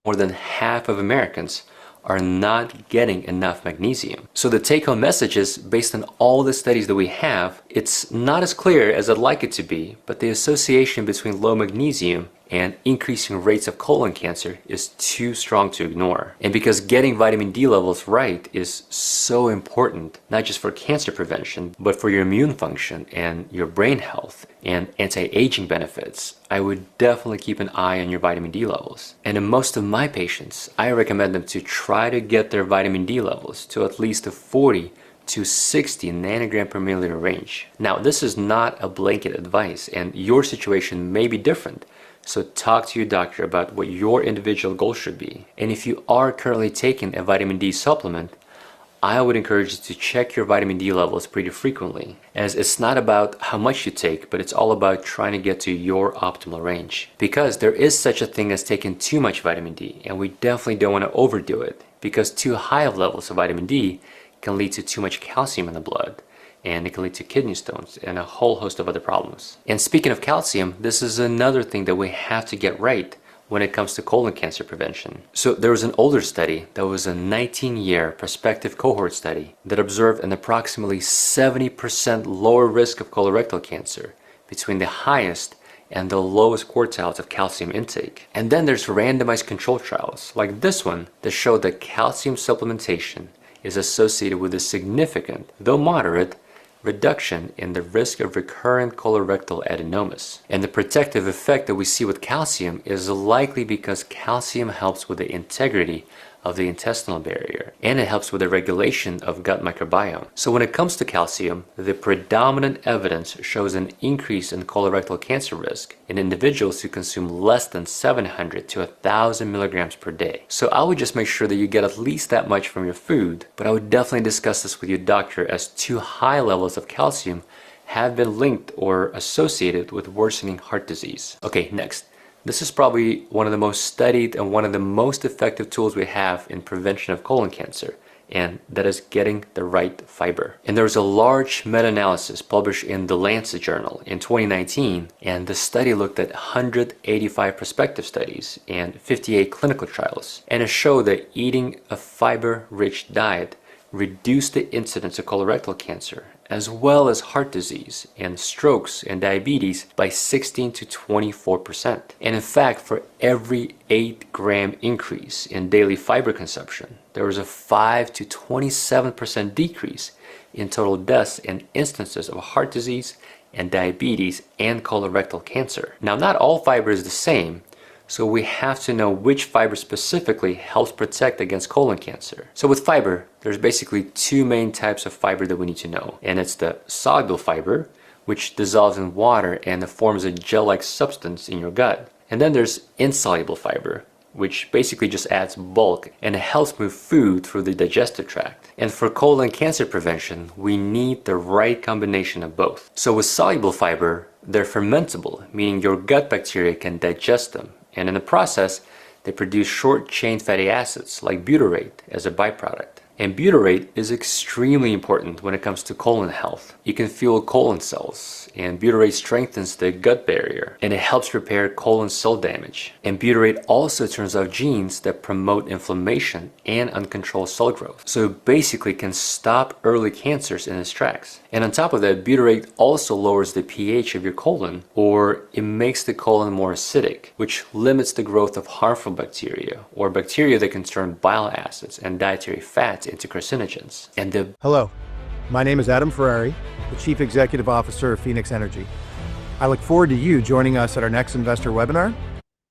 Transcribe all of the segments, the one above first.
more than half of Americans are not getting enough magnesium. So the take-home message is, based on all the studies that we have, it's not as clear as I'd like it to be, but the association between low magnesium and increasing rates of colon cancer is too strong to ignore. And because getting vitamin D levels right is so important, not just for cancer prevention, but for your immune function and your brain health and anti-aging benefits, I would definitely keep an eye on your vitamin D levels. And in most of my patients, I recommend them to try to get their vitamin D levels to at least a 40 to 60 nanogram per milliliter range. Now, this is not a blanket advice, and your situation may be different. So talk to your doctor about what your individual goals should be. And if you are currently taking a vitamin D supplement, I would encourage you to check your vitamin D levels pretty frequently, as it's not about how much you take, but it's all about trying to get to your optimal range. Because there is such a thing as taking too much vitamin D, and we definitely don't want to overdo it, because too high of levels of vitamin D can lead to too much calcium in the blood, and it can lead to kidney stones and a whole host of other problems. And speaking of calcium, this is another thing that we have to get right when it comes to colon cancer prevention. So there was an older study that was a 19-year prospective cohort study that observed an approximately 70% lower risk of colorectal cancer between the highest and the lowest quartiles of calcium intake. And then there's randomized control trials like this one that showed that calcium supplementation is associated with a significant, though moderate, reduction in the risk of recurrent colorectal adenomas. And the protective effect that we see with calcium is likely because calcium helps with the integrity of the intestinal barrier, and it helps with the regulation of gut microbiome. So when it comes to calcium, the predominant evidence shows an increase in colorectal cancer risk in individuals who consume less than 700 to 1,000 milligrams per day. So I would just make sure that you get at least that much from your food, but I would definitely discuss this with your doctor, as too high levels of calcium have been linked or associated with worsening heart disease. Okay, next. This is probably one of the most studied and one of the most effective tools we have in prevention of colon cancer, and that is getting the right fiber. And there was a large meta-analysis published in the Lancet journal in 2019, and the study looked at 185 prospective studies and 58 clinical trials, and it showed that eating a fiber-rich diet reduced the incidence of colorectal cancer, as well as heart disease and strokes and diabetes, by 16 to 24%. And in fact, for every 8-gram increase in daily fiber consumption, there was a 5 to 27% decrease in total deaths and instances of heart disease and diabetes and colorectal cancer. Now, not all fiber is the same, so we have to know which fiber specifically helps protect against colon cancer. So with fiber, there's basically two main types of fiber that we need to know. And it's the soluble fiber, which dissolves in water and forms a gel-like substance in your gut. And then there's insoluble fiber, which basically just adds bulk and it helps move food through the digestive tract. And for colon cancer prevention, we need the right combination of both. So with soluble fiber, they're fermentable, meaning your gut bacteria can digest them. And in the process, they produce short-chain fatty acids like butyrate as a byproduct. And butyrate is extremely important when it comes to colon health. It can fuel colon cells, and butyrate strengthens the gut barrier, and it helps repair colon cell damage. And butyrate also turns off genes that promote inflammation and uncontrolled cell growth. So it basically can stop early cancers in its tracks. And on top of that, butyrate also lowers the pH of your colon, or it makes the colon more acidic, which limits the growth of harmful bacteria, or bacteria that can turn bile acids and dietary fats into carcinogens. Hello, my name is Adam Ferrari, the Chief Executive Officer of Phoenix Energy. I look forward to you joining us at our next investor webinar.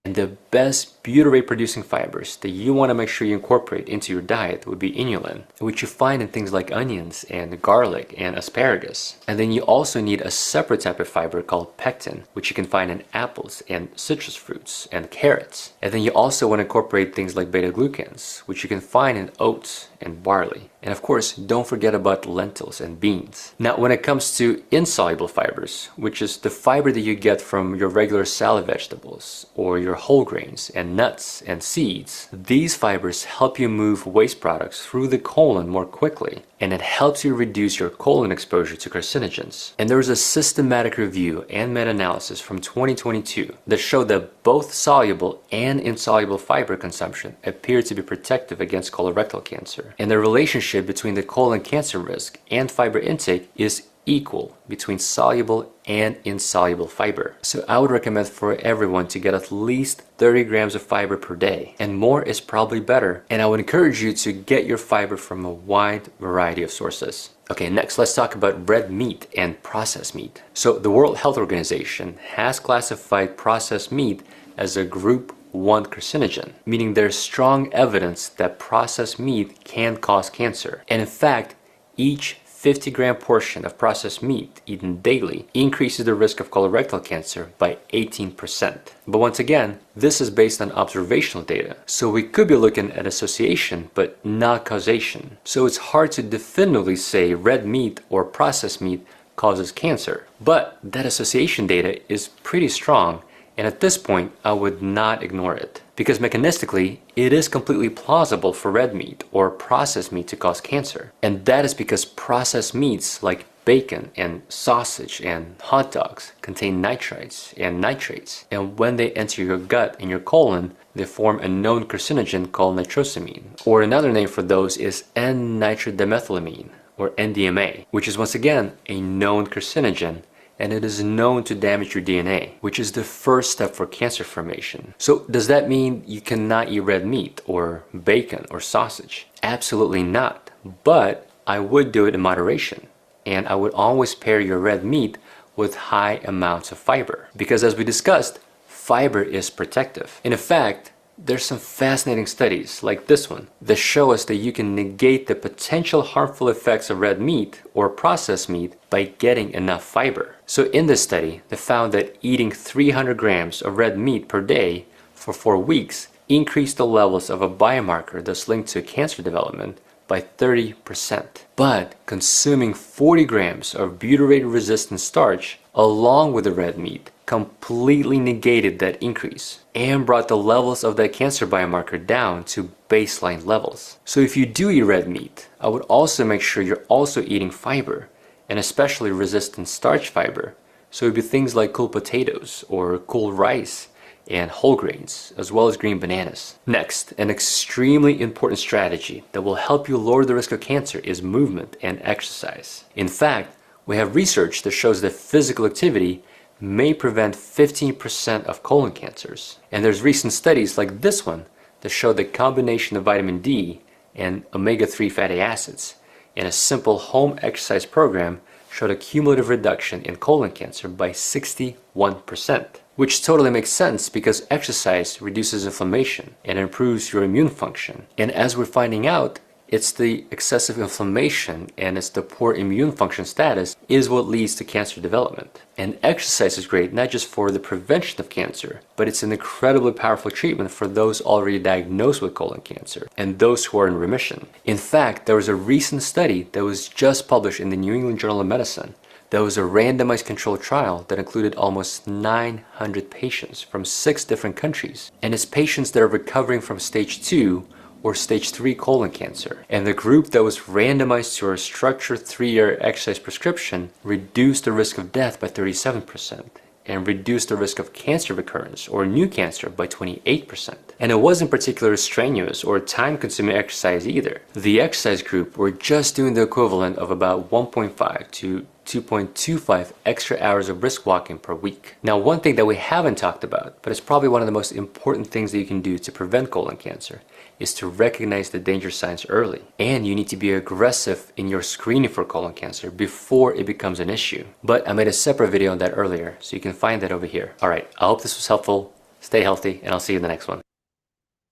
And the best butyrate producing fibers that you want to make sure you incorporate into your diet would be inulin, which you find in things like onions and garlic and asparagus. And then you also need a separate type of fiber called pectin, which you can find in apples and citrus fruits and carrots. And then you also want to incorporate things like beta-glucans, which you can find in oats and barley. And of course, don't forget about lentils and beans. Now, when it comes to insoluble fibers, which is the fiber that you get from your regular salad vegetables or your whole grains and nuts and seeds, these fibers help you move waste products through the colon more quickly, and it helps you reduce your colon exposure to carcinogens. And there was a systematic review and meta-analysis from 2022 that showed that both soluble and insoluble fiber consumption appeared to be protective against colorectal cancer. And the relationship between the colon cancer risk and fiber intake is equal between soluble and insoluble fiber. So I would recommend for everyone to get at least 30 grams of fiber per day, and more is probably better. And I would encourage you to get your fiber from a wide variety of sources. Okay, next let's talk about red meat and processed meat. So the World Health Organization has classified processed meat as a group 1 carcinogen, meaning there's strong evidence that processed meat can cause cancer. And in fact, each 50-gram portion of processed meat eaten daily increases the risk of colorectal cancer by 18%. But once again, this is based on observational data. So we could be looking at association, but not causation. So it's hard to definitively say red meat or processed meat causes cancer. But that association data is pretty strong. And at this point, I would not ignore it. Because mechanistically, it is completely plausible for red meat or processed meat to cause cancer. And that is because processed meats like bacon and sausage and hot dogs contain nitrites and nitrates. And when they enter your gut and your colon, they form a known carcinogen called nitrosamine. Or another name for those is N-nitrodemethylamine, or NDMA, which is once again a known carcinogen, and it is known to damage your DNA, which is the first step for cancer formation. So does that mean you cannot eat red meat or bacon or sausage? Absolutely not. But I would do it in moderation. And I would always pair your red meat with high amounts of fiber. Because as we discussed, fiber is protective. And in fact, there's some fascinating studies, like this one, that show us that you can negate the potential harmful effects of red meat or processed meat by getting enough fiber. So in this study, they found that eating 300 grams of red meat per day for 4 weeks increased the levels of a biomarker that's linked to cancer development by 30%. But consuming 40 grams of butyrate-resistant starch along with the red meat completely negated that increase and brought the levels of that cancer biomarker down to baseline levels. So if you do eat red meat, I would also make sure you're also eating fiber, and especially resistant starch fiber. So it would be things like cool potatoes or cool rice and whole grains, as well as green bananas. Next, an extremely important strategy that will help you lower the risk of cancer is movement and exercise. In fact, we have research that shows that physical activity may prevent 15% of colon cancers. And there's recent studies like this one that show the combination of vitamin D and omega-3 fatty acids in a simple home exercise program showed a cumulative reduction in colon cancer by 61%. Which totally makes sense because exercise reduces inflammation and improves your immune function. And as we're finding out, it's the excessive inflammation and it's the poor immune function status is what leads to cancer development. And exercise is great not just for the prevention of cancer, but it's an incredibly powerful treatment for those already diagnosed with colon cancer and those who are in remission. In fact, there was a recent study that was just published in the New England Journal of Medicine. There was a randomized controlled trial that included almost 900 patients from 6 different countries. And it's patients that are recovering from stage 2 or stage 3 colon cancer. And the group that was randomized to a structured 3-year exercise prescription reduced the risk of death by 37% and reduced the risk of cancer recurrence or new cancer by 28%. And it wasn't particularly strenuous or time-consuming exercise either. The exercise group were just doing the equivalent of about 1.5 to 2.25 extra hours of brisk walking per week. Now, one thing that we haven't talked about, but it's probably one of the most important things that you can do to prevent colon cancer, is to recognize the danger signs early. And you need to be aggressive in your screening for colon cancer before it becomes an issue. But I made a separate video on that earlier, so you can find that over here. All right, I hope this was helpful. Stay healthy, and I'll see you in the next one.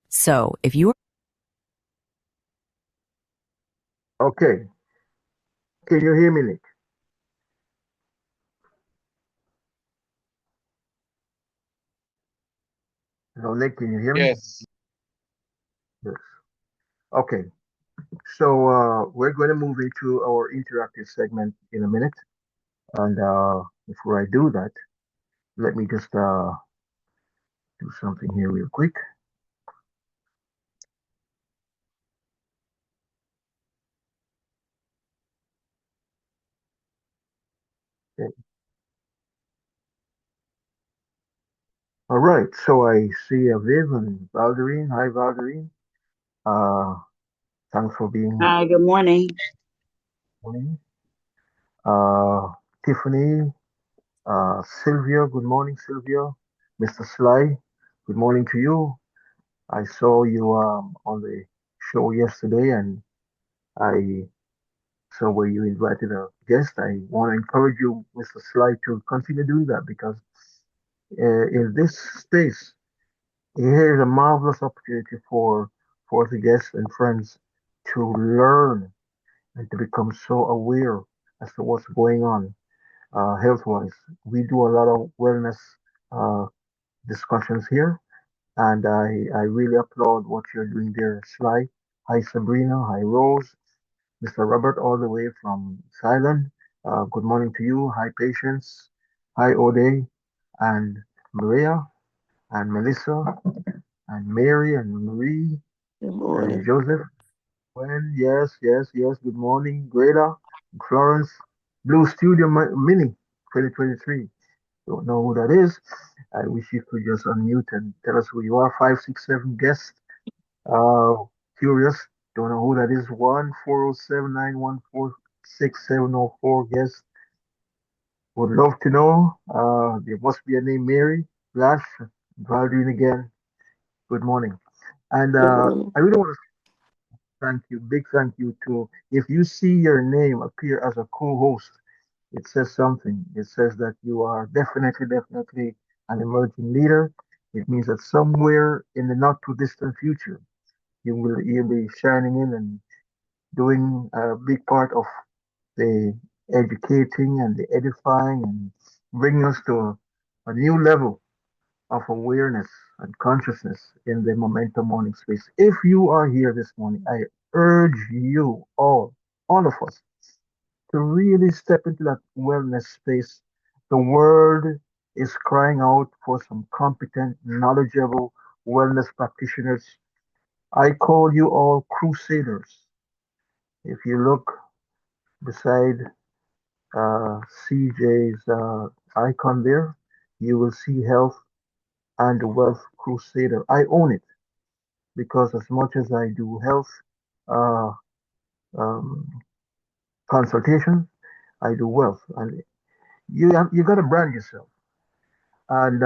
So, if you Okay. Can you hear me, Nick? Hello, Nick, can you hear me? Yes. Yes. Okay. So we're going to move into our interactive segment in a minute. And before I do that, let me just do something here real quick. Okay. All right. So I see Viv and Valderine. Hi, Valderine. Uh, thanks for being Hi, good morning. morning. Tiffany, Sylvia. Good morning, Sylvia. Mr. Sly. Good morning to you. I saw you on the show yesterday, and I saw where you invited a guest. I want to encourage you, Mr. Sly, to continue doing that because in this space, here is a marvelous opportunity for the guests and friends to learn and to become so aware as to what's going on health-wise. We do a lot of wellness uh, discussions here, and I really applaud what you're doing there, Sly. Hi, Sabrina. Hi, Rose. Mr. Robert, all the way from Thailand. Good morning to you. Hi, Patience. Hi, Ode, and Maria, and Melissa, and Mary, and Marie, Good and morning. Joseph. Gwen, yes, yes, yes. Good morning, Greta, Florence. Blue Studio Mini 2023. Don't know who that is. I wish you could just unmute and tell us who you are. 567 guests. Uh, Curious. Don't know who that is. 1-407-914-6704 guests. Would love to know. There must be a name Mary. Flash. Valdine again. Good morning. And Good morning. I really want to thank you. Big thank you to, if you see your name appear as a co-host, it says something. It says that you are definitely an emerging leader. It means that somewhere in the not too distant future, you'll be shining in and doing a big part of the educating and the edifying and bringing us to a new level of awareness and consciousness in the Momentum Morning space. If you are here this morning, I urge you all of us, to really step into that wellness space. The world is crying out for some competent, knowledgeable wellness practitioners. I call you all crusaders. If you look beside CJ's icon there, you will see Health and Wealth Crusader. I own it because as much as I do health uh, um, consultation, I do wealth, and you got to brand yourself. And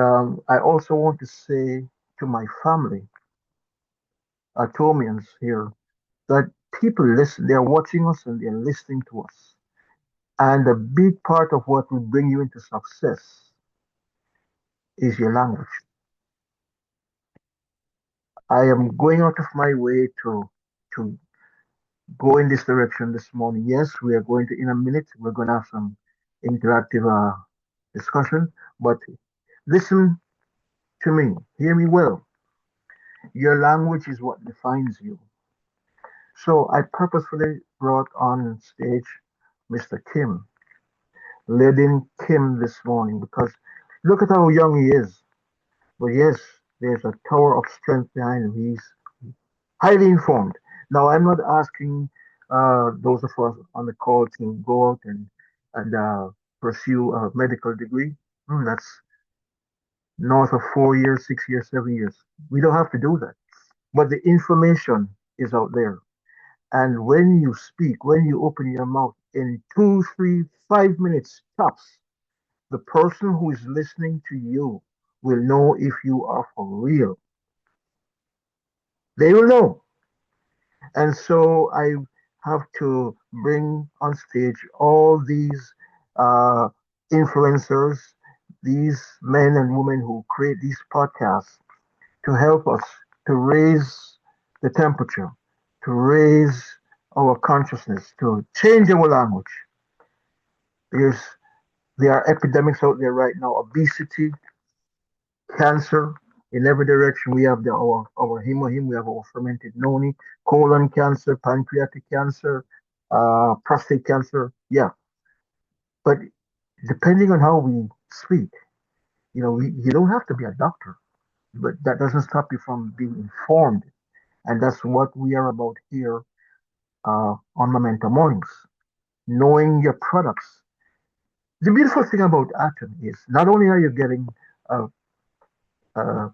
I also want to say to my family, Atomians here, that people listen, they're watching us and they're listening to us. And a big part of what will bring you into success is your language. I am going out of my way to go in this direction this morning. Yes, we are going to, in a minute, we're going to have some interactive discussion, but listen to me, hear me well. Your language is what defines you. So I purposefully brought on stage Mr. Kim, leading Kim this morning because look at how young he is. But yes, there's a tower of strength behind him. He's highly informed. Now, I'm not asking those of us on the call to go out and pursue a medical degree. That's north of 4 years, 6 years, 7 years. We don't have to do that. But the information is out there. And when you speak, when you open your mouth in 2, 3, 5 minutes tops, the person who is listening to you will know if you are for real. They will know. And so I have to bring on stage all these uh, influencers, these men and women who create these podcasts to help us to raise the temperature, to raise our consciousness, to change our language. There's there are epidemics out there right now: obesity, cancer, in every direction. We have our hemohim, we have our fermented noni, colon cancer, pancreatic cancer, prostate cancer. Yeah, but depending on how we speak, you don't have to be a doctor, but that doesn't stop you from being informed, and that's what we are about here on Memento Mornings. Knowing your products. The beautiful thing about Atom is not only are you getting a, a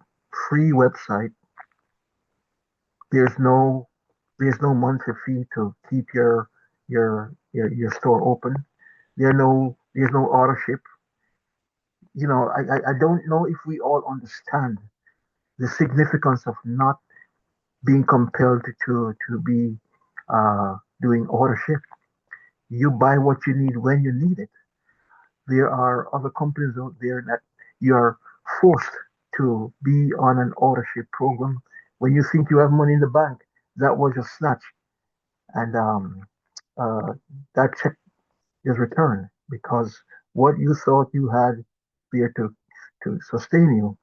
free website, there's no there's no monthly fee to keep your store open. There's no auto ship. I don't know if we all understand the significance of not being compelled to be doing auto ship. You buy what you need when you need it. There are other companies out there that you're forced to be on an auto ship program. When you think you have money in the bank, that was just snatched, and uh, that check is returned because what you thought you had there to sustain you,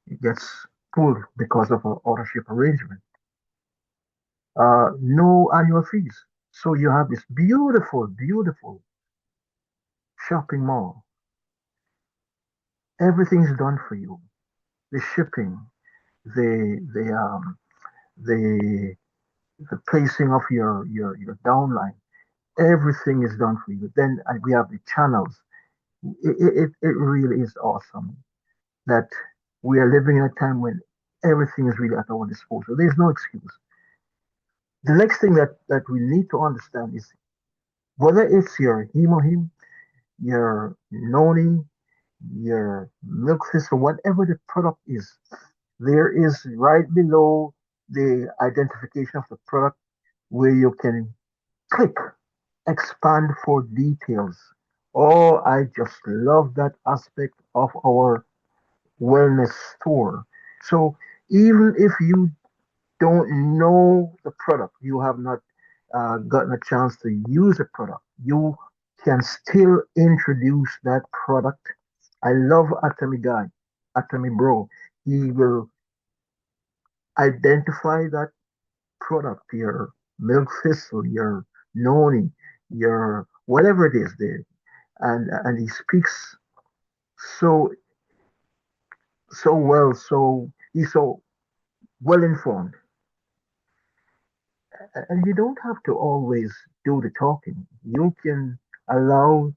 it gets pulled because of an auto ship arrangement. No annual fees. So you have this beautiful, beautiful shopping mall. Everything's done for you. The shipping, the the the placing of your downline, everything is done for you. Then we have the channels. It really is awesome that we are living in a time when everything is really at our disposal. There's no excuse. The next thing that we need to understand is whether it's your hemohim, your noni, your milk thistle, whatever the product is, there is right below the identification of the product where you can click expand for details. Oh, I just love that aspect of our wellness store. So even if you don't know the product, you have not gotten a chance to use the product, you can still introduce that product. I love Atomy Guy, Atomy Bro. He will identify that product, your milk thistle, your noni, your whatever it is there, and he speaks so he's so well informed, and you don't have to always do the talking. You can allow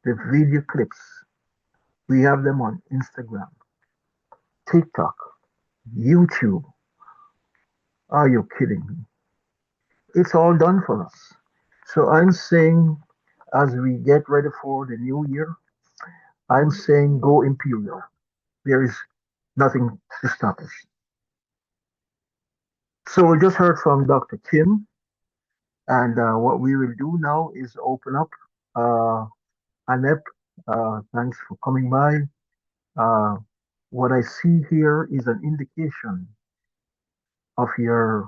the video clips. We have them on Instagram, TikTok, YouTube. Are you kidding me? It's all done for us. So I'm saying, as we get ready for the new year, I'm saying go Imperial. There is nothing to stop us. So we just heard from Dr. Kim, and what we will do now is open up. Anep, thanks for coming by. Uh, what I see here is an indication of your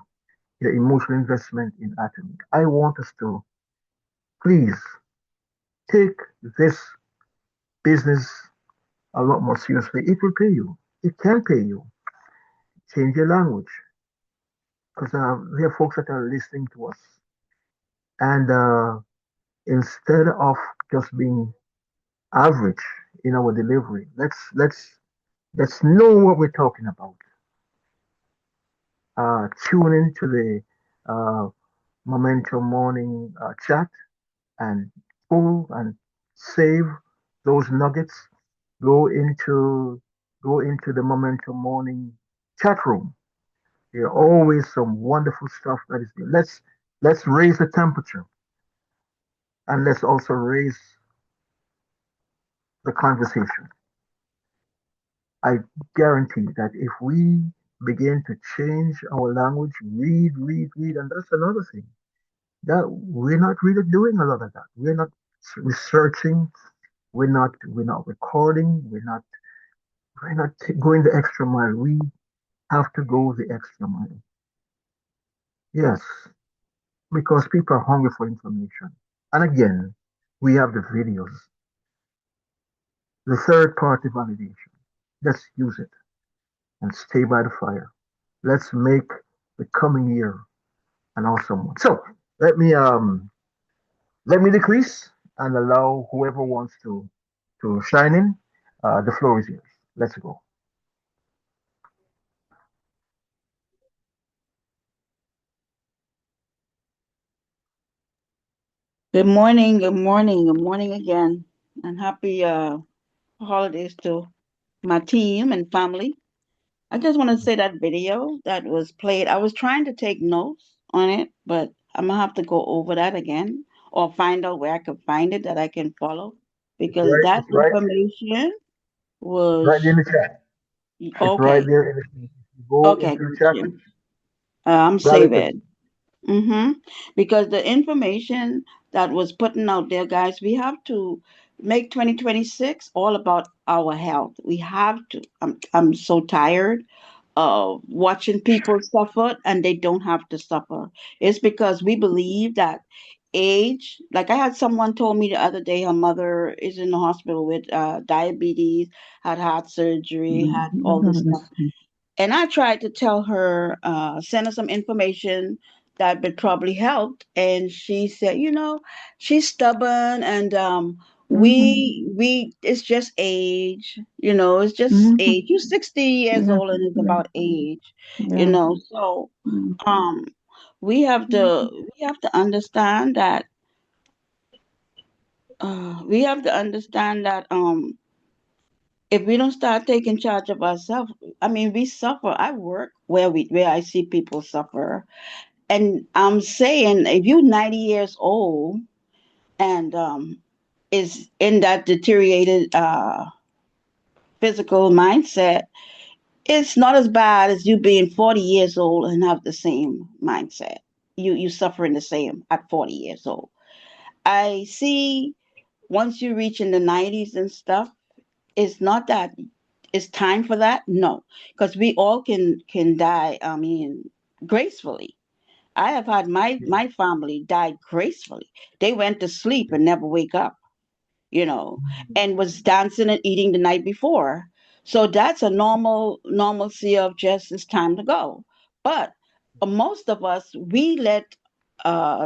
emotional investment in Atomy. I want us to please take this business a lot more seriously. It will pay you. It can pay you. Change your language because there are folks that are listening to us, and instead of just being average in our delivery, let's know what we're talking about. Tune into the Momentum Morning chat and pull and save those nuggets. Go into go into the Momentum Morning chat room. There are always some wonderful stuff that is there. Let's raise the temperature and let's also raise the conversation. I guarantee that if we begin to change our language, read, and that's another thing that we're not really doing a lot of that. We're not researching. We're not recording. We're not going the extra mile. We have to go the extra mile. Yes, because people are hungry for information. And again, we have the videos, the third party validation. Let's use it and stay by the fire. Let's make the coming year an awesome one. So let me decrease and allow whoever wants to shine in. The floor is yours. Let's go. Good morning, good morning, good morning again, and happy holidays to my team and family. I just want to say that video that was played, I was trying to take notes on it, but I'm gonna have to go over that again or find out where I can find it that I can follow It's because right. that It's right. information It's right there was in the chat. It's right okay. there in the chat. If you go Okay, into the got chat, you. I'm grab save it. it. Mm-hmm. Because the information that was putting out there, guys, we have to make 2026 all about our health. We have to. I'm so tired of watching people suffer and they don't have to suffer. It's because we believe that age, like I had someone told me the other day, her mother is in the hospital with diabetes, had heart surgery, had all this stuff. And I tried to tell her, send her some information that would probably help. And she said, she's stubborn and it's just age, it's just age. You're 60 years old and it's about age, So um we have to understand that if we don't start taking charge of ourselves, I mean, we suffer. I work where I see people suffer, and I'm saying if you're 90 years old and is in that deteriorated physical mindset, it's not as bad as you being 40 years old and have the same mindset. You suffering the same at 40 years old. I see once you reach in the 90s and stuff, it's not that it's time for that. No, because we all can die. I mean, gracefully. I have had my family die gracefully. They went to sleep and never wake up, and was dancing and eating the night before. So that's a normalcy of just it's time to go. But most of us, we let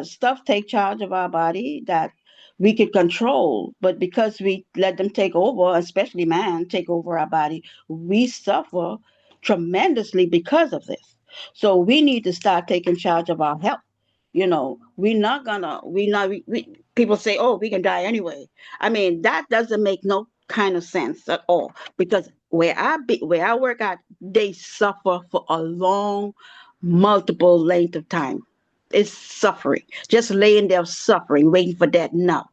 stuff take charge of our body that we could control. But because we let them take over, especially man, take over our body, we suffer tremendously because of this. So we need to start taking charge of our health. We're not gonna, we not, people say, oh, we can die anyway. I mean, that doesn't make no kind of sense at all because where I work at, they suffer for a long, multiple length of time. It's suffering, just laying there suffering, waiting for death. No,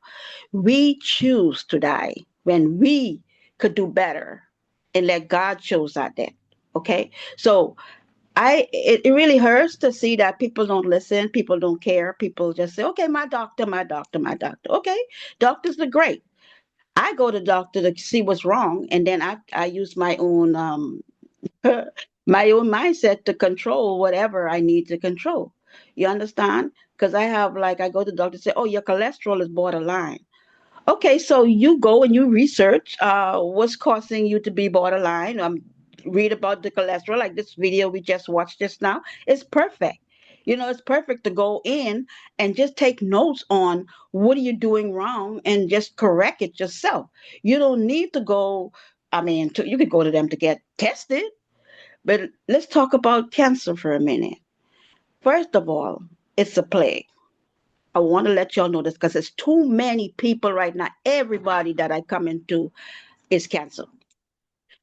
we choose to die when we could do better and let God choose our death. Okay, so it really hurts to see that people don't listen, people don't care, people just say, okay, my doctor, my doctor, my doctor. Okay, doctors are great. I go to the doctor to see what's wrong, and then I use my own my own mindset to control whatever I need to control. You understand? Because I go to the doctor and say, oh, your cholesterol is borderline. Okay, so you go and you research what's causing you to be borderline. Read about the cholesterol, like this video we just watched just now. It's perfect. It's perfect to go in and just take notes on what are you doing wrong and just correct it yourself. You don't need to go. I mean, you could go to them to get tested, but let's talk about cancer for a minute. First of all, it's a plague. I want to let y'all know this because there's too many people right now. Everybody that I come into is cancer.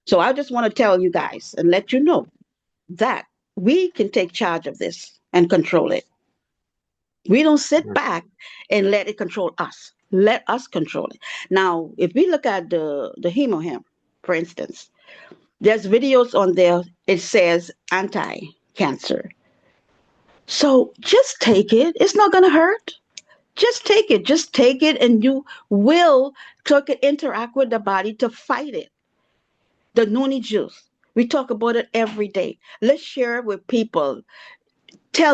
So I just want to tell you guys and let you know that we can take charge of this and control it. We don't sit Yes. back and let it control us. Let us control it. Now, if we look at the hemohim, for instance, there's videos on there. It says anti-cancer. So just take it. It's not going to hurt. Just take it. Just take it, and you will interact with the body to fight it. The noni juice. We talk about it every day. Let's share it with people.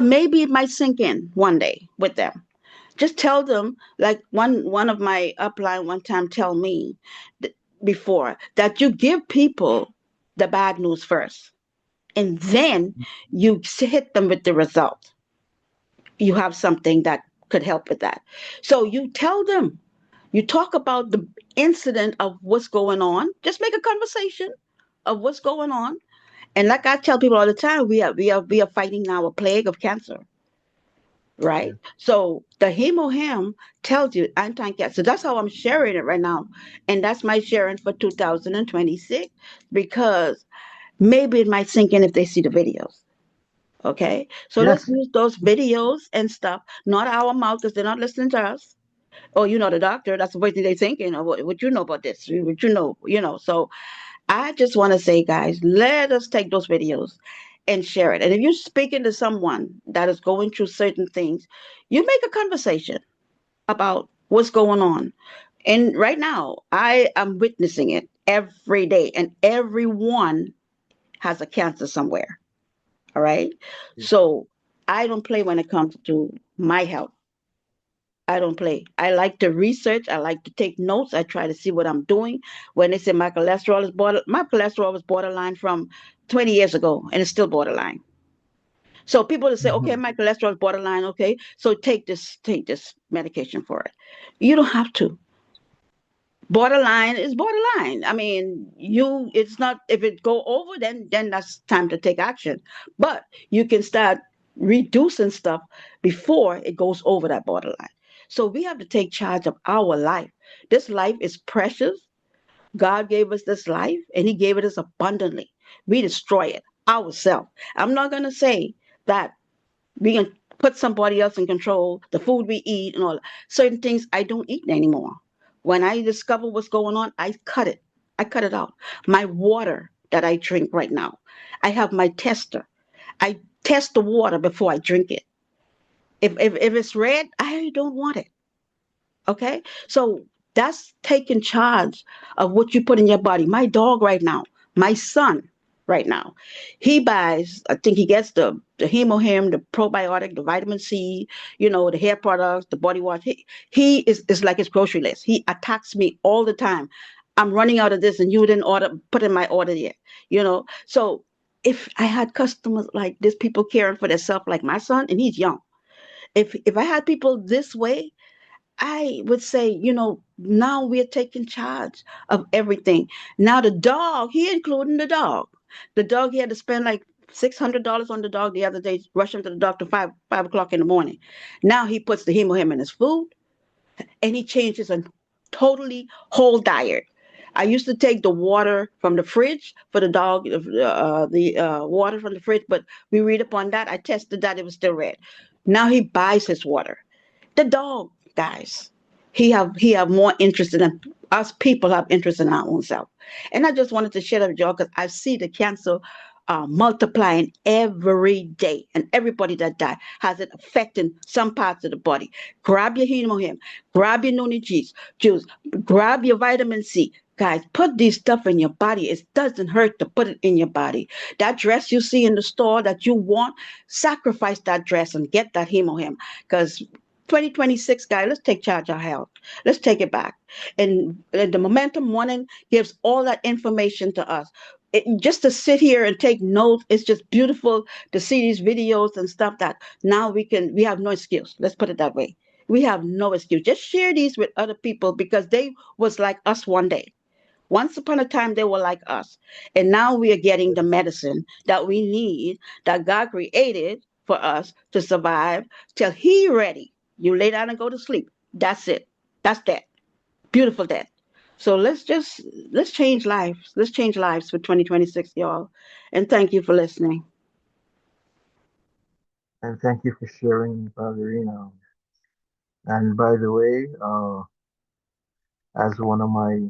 Maybe it might sink in one day with them. Just tell them, like one of my upline one time tell me before that you give people. the bad news first, and then you hit them with the result. You have something that could help with that. So you tell them, you talk about the incident of what's going on. Just make a conversation of what's going on. And like I tell people all the time, we are fighting now a plague of cancer, right? Yeah. So the hemohim tells you anti-cancer. That's how I'm sharing it right now, and that's my sharing for 2026 because maybe it might sink in if they see the videos. Okay, so let's Yes. use those videos and stuff, not our mouth, because they're not listening to us. Oh, you're not a doctor. That's the first thing they're thinking. Or what you know about this? What you know. So I just want to say, guys, let us take those videos and share it. And if you're speaking to someone that is going through certain things, you make a conversation about what's going on. And right now, I am witnessing it every day, and everyone has a cancer somewhere. All right. Yeah. So I don't play when it comes to my health. I don't play. I like to research. I like to take notes. I try to see what I'm doing. When they say my cholesterol was borderline from 20 years ago, and it's still borderline. So people that say, okay, Mhm. my cholesterol is borderline, okay, so take this medication for it. You don't have to. Borderline is borderline. I mean, it's not, if it go over, then that's time to take action. But you can start reducing stuff before it goes over that borderline. So we have to take charge of our life. This life is precious. God gave us this life, and he gave it us abundantly. We destroy it ourselves. I'm not going to say that we can put somebody else in control, the food we eat and all. Certain things I don't eat anymore. When I discover what's going on, I cut it. I cut it out. My water that I drink right now, I have my tester. I test the water before I drink it. If it's red, I don't want it. Okay? So that's taking charge of what you put in your body. My dog right now, my son right now, he buys, I think he gets the hemohim, the probiotic, the vitamin C, the hair products, the body wash. He is like his grocery list. He attacks me all the time. I'm running out of this and you didn't put in my order yet. So if I had customers like this, people caring for themselves like my son, and he's young. If I had people this way, I would say, now we're taking charge of everything. Now the dog, he including the dog. The dog, he had to spend like $600 on the dog the other day, rushing to the doctor 5 o'clock in the morning. Now he puts the hemohim in his food, and he changes a totally whole diet. I used to take the water from the fridge for the dog, the water from the fridge, but we read upon that. I tested that it was still red. Now he buys his water. The dog, guys, he have more interest in us people have interest in our own self. And I just wanted to share that with y'all because I see the cancer multiplying every day, and everybody that die has it affecting some parts of the body. Grab your hemohim, grab your noni juice, grab your vitamin C. Guys, put these stuff in your body. It doesn't hurt to put it in your body. That dress you see in the store that you want, sacrifice that dress and get that hemohim. Because 2026, guys, let's take charge of our health. Let's take it back. And the Momentum Morning gives all that information to us. Just to sit here and take notes, it's just beautiful to see these videos and stuff that now we have no excuse. Let's put it that way. We have no excuse. Just share these with other people because they was like us one day. Once upon a time, they were like us. And now we are getting the medicine that we need, that God created for us to survive till He ready. You lay down and go to sleep. That's it. That's that. Beautiful death. So let's change lives. Let's change lives for 2026, y'all. And thank you for listening. And thank you for sharing, Ballerina. And by the way, as one of my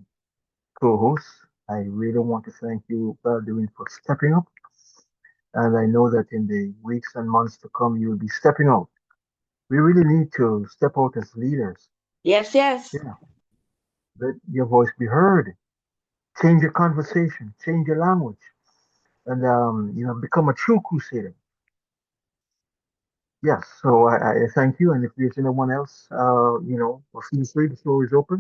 co-hosts, I really want to thank you, Ballerina, for stepping up. And I know that in the weeks and months to come, you'll be stepping out. We really need to step out as leaders. Yes, yes. Yeah. Let your voice be heard. Change your conversation, change your language, and become a true crusader. Yes. So I thank you. And if there's anyone else, well, feel free. The floor is open.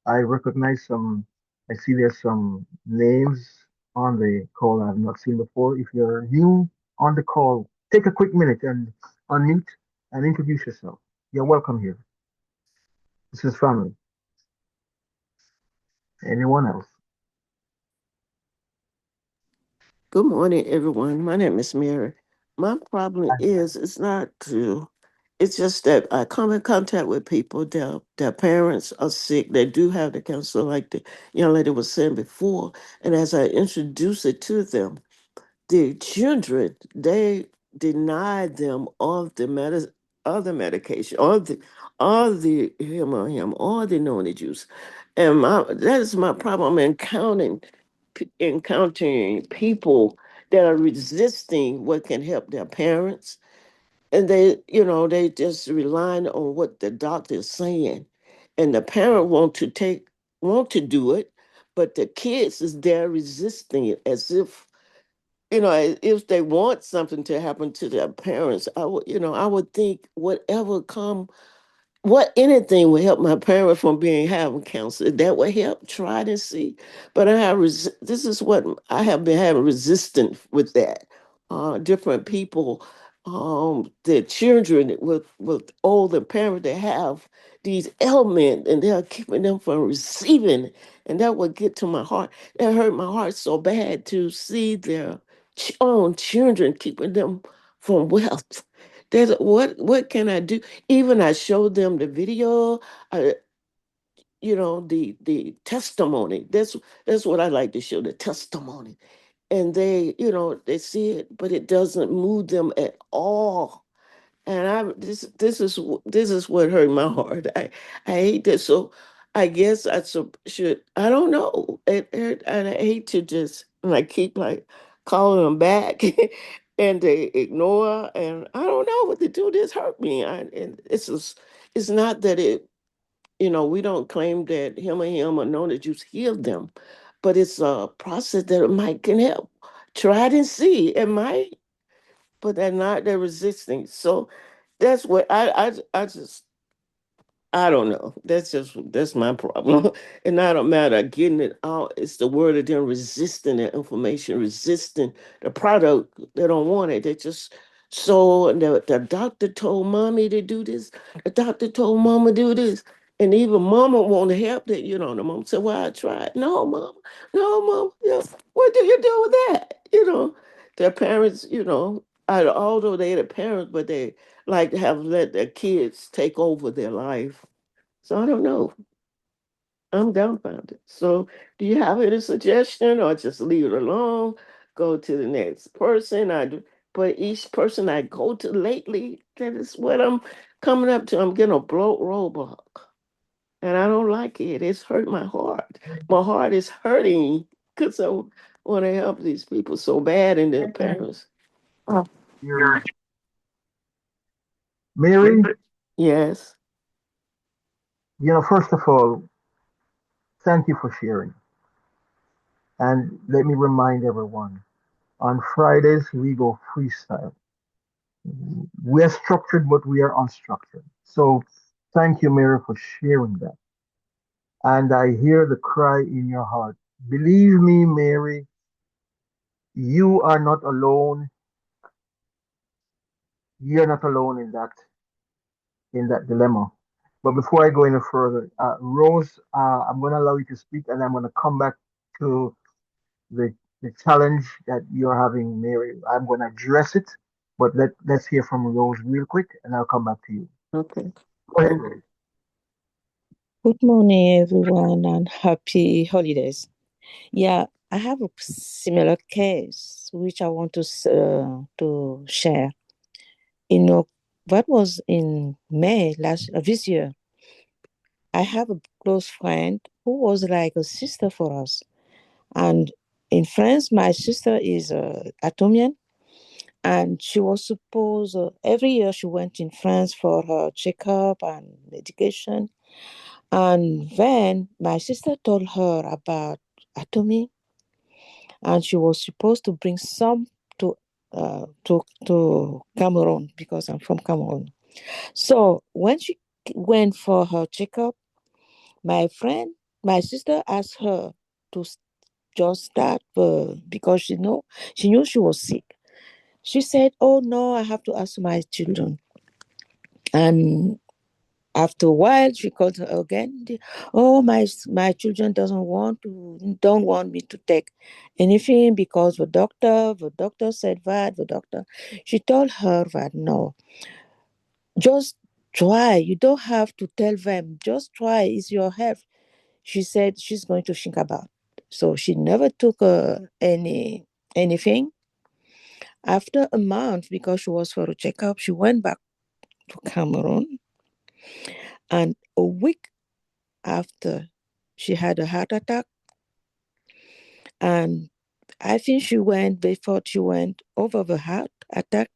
I recognize some. I see there's some names on the call I've not seen before. If you're new on the call, take a quick minute and unmute and introduce yourself. You're welcome here. This is family. Anyone else? Good morning, everyone. My name is Mary. My problem is it's just that I come in contact with people, their parents are sick. They do have the cancer, like the young lady was saying before. And as I introduce it to them, the children, they deny them of the other medication, all the him, all the noni juice. And that is my problem. I'm encountering people that are resisting what can help their parents. And they just relying on what the doctor is saying. And the parent want to do it, but the kids is there resisting it as if they want something to happen to their parents. I would think what anything would help my parents from having cancer. That would help. Try to see, but this is what I have been having resistance with that. Different people, the children with older parents that have these ailments, and they're keeping them from receiving, and that would get to my heart. That hurt my heart so bad to see their own children keeping them from wealth. What can I do? Even I showed them the video, uh, the testimony. That's what I like to show, the testimony. And they see it, but it doesn't move them at all. And this is what hurt my heart. I hate this. So I guess should, I don't know. And I hate to just, and I keep like calling them back and they ignore, and I don't know what to do. This hurt me. And it's not that we don't claim that him or know that you healed them, but it's a process that it might can help. Try it and see. It might, but they're resisting. So that's what I don't know. That's my problem. And I don't matter getting it out. It's the word of them resisting the information, resisting the product. They don't want it. They just so the doctor told mommy to do this. The doctor told mama to do this. And even mama want to help that, the mom said, well, I tried. No, mom. No, mom. What do you do with that? Their parents, although they're the parents, but they like to have let their kids take over their life. So I don't know. I'm dumbfounded. So do you have any suggestion, or just leave it alone? Go to the next person. But each person I go to lately, that is what I'm coming up to. I'm getting a bloat roadblock. And I don't like it. It's hurt my heart. My heart is hurting because I want to help these people so bad and their parents. Oh, Mary, yes. first of all, thank you for sharing. And let me remind everyone, on Fridays, we go freestyle. We're structured, but we are unstructured. So thank you, Mary, for sharing that. And I hear the cry in your heart. Believe me, Mary, you are not alone. You're not alone in that dilemma. But before I go any further, Rose, I'm going to allow you to speak, and I'm going to come back to the the challenge that you're having, Mary. I'm going to address it, but let's hear from Rose real quick, and I'll come back to you. Okay. Go ahead, Rose. Good morning, everyone, and happy holidays. Yeah, I have a similar case which I want to share. What was in May this year? I have a close friend who was like a sister for us, and in France, my sister is Atomian, and she was supposed every year she went in France for her checkup and medication. And then my sister told her about Atomy, and she was supposed to bring some to Cameroon because I'm from Cameroon. So when she went for her checkup, my sister asked her to just that because she knew she was sick. She said, "Oh no, I have to ask my children." And after a while, she called her again. Oh, my children don't want me to take anything because the doctor said that the doctor. She told her that no, just try. You don't have to tell them. Just try. It's your health. She said she's going to think about. So she never took anything. After a month, because she was for a checkup, she went back to Cameroon, and a week after, she had a heart attack. And I think they thought she went over the heart attack,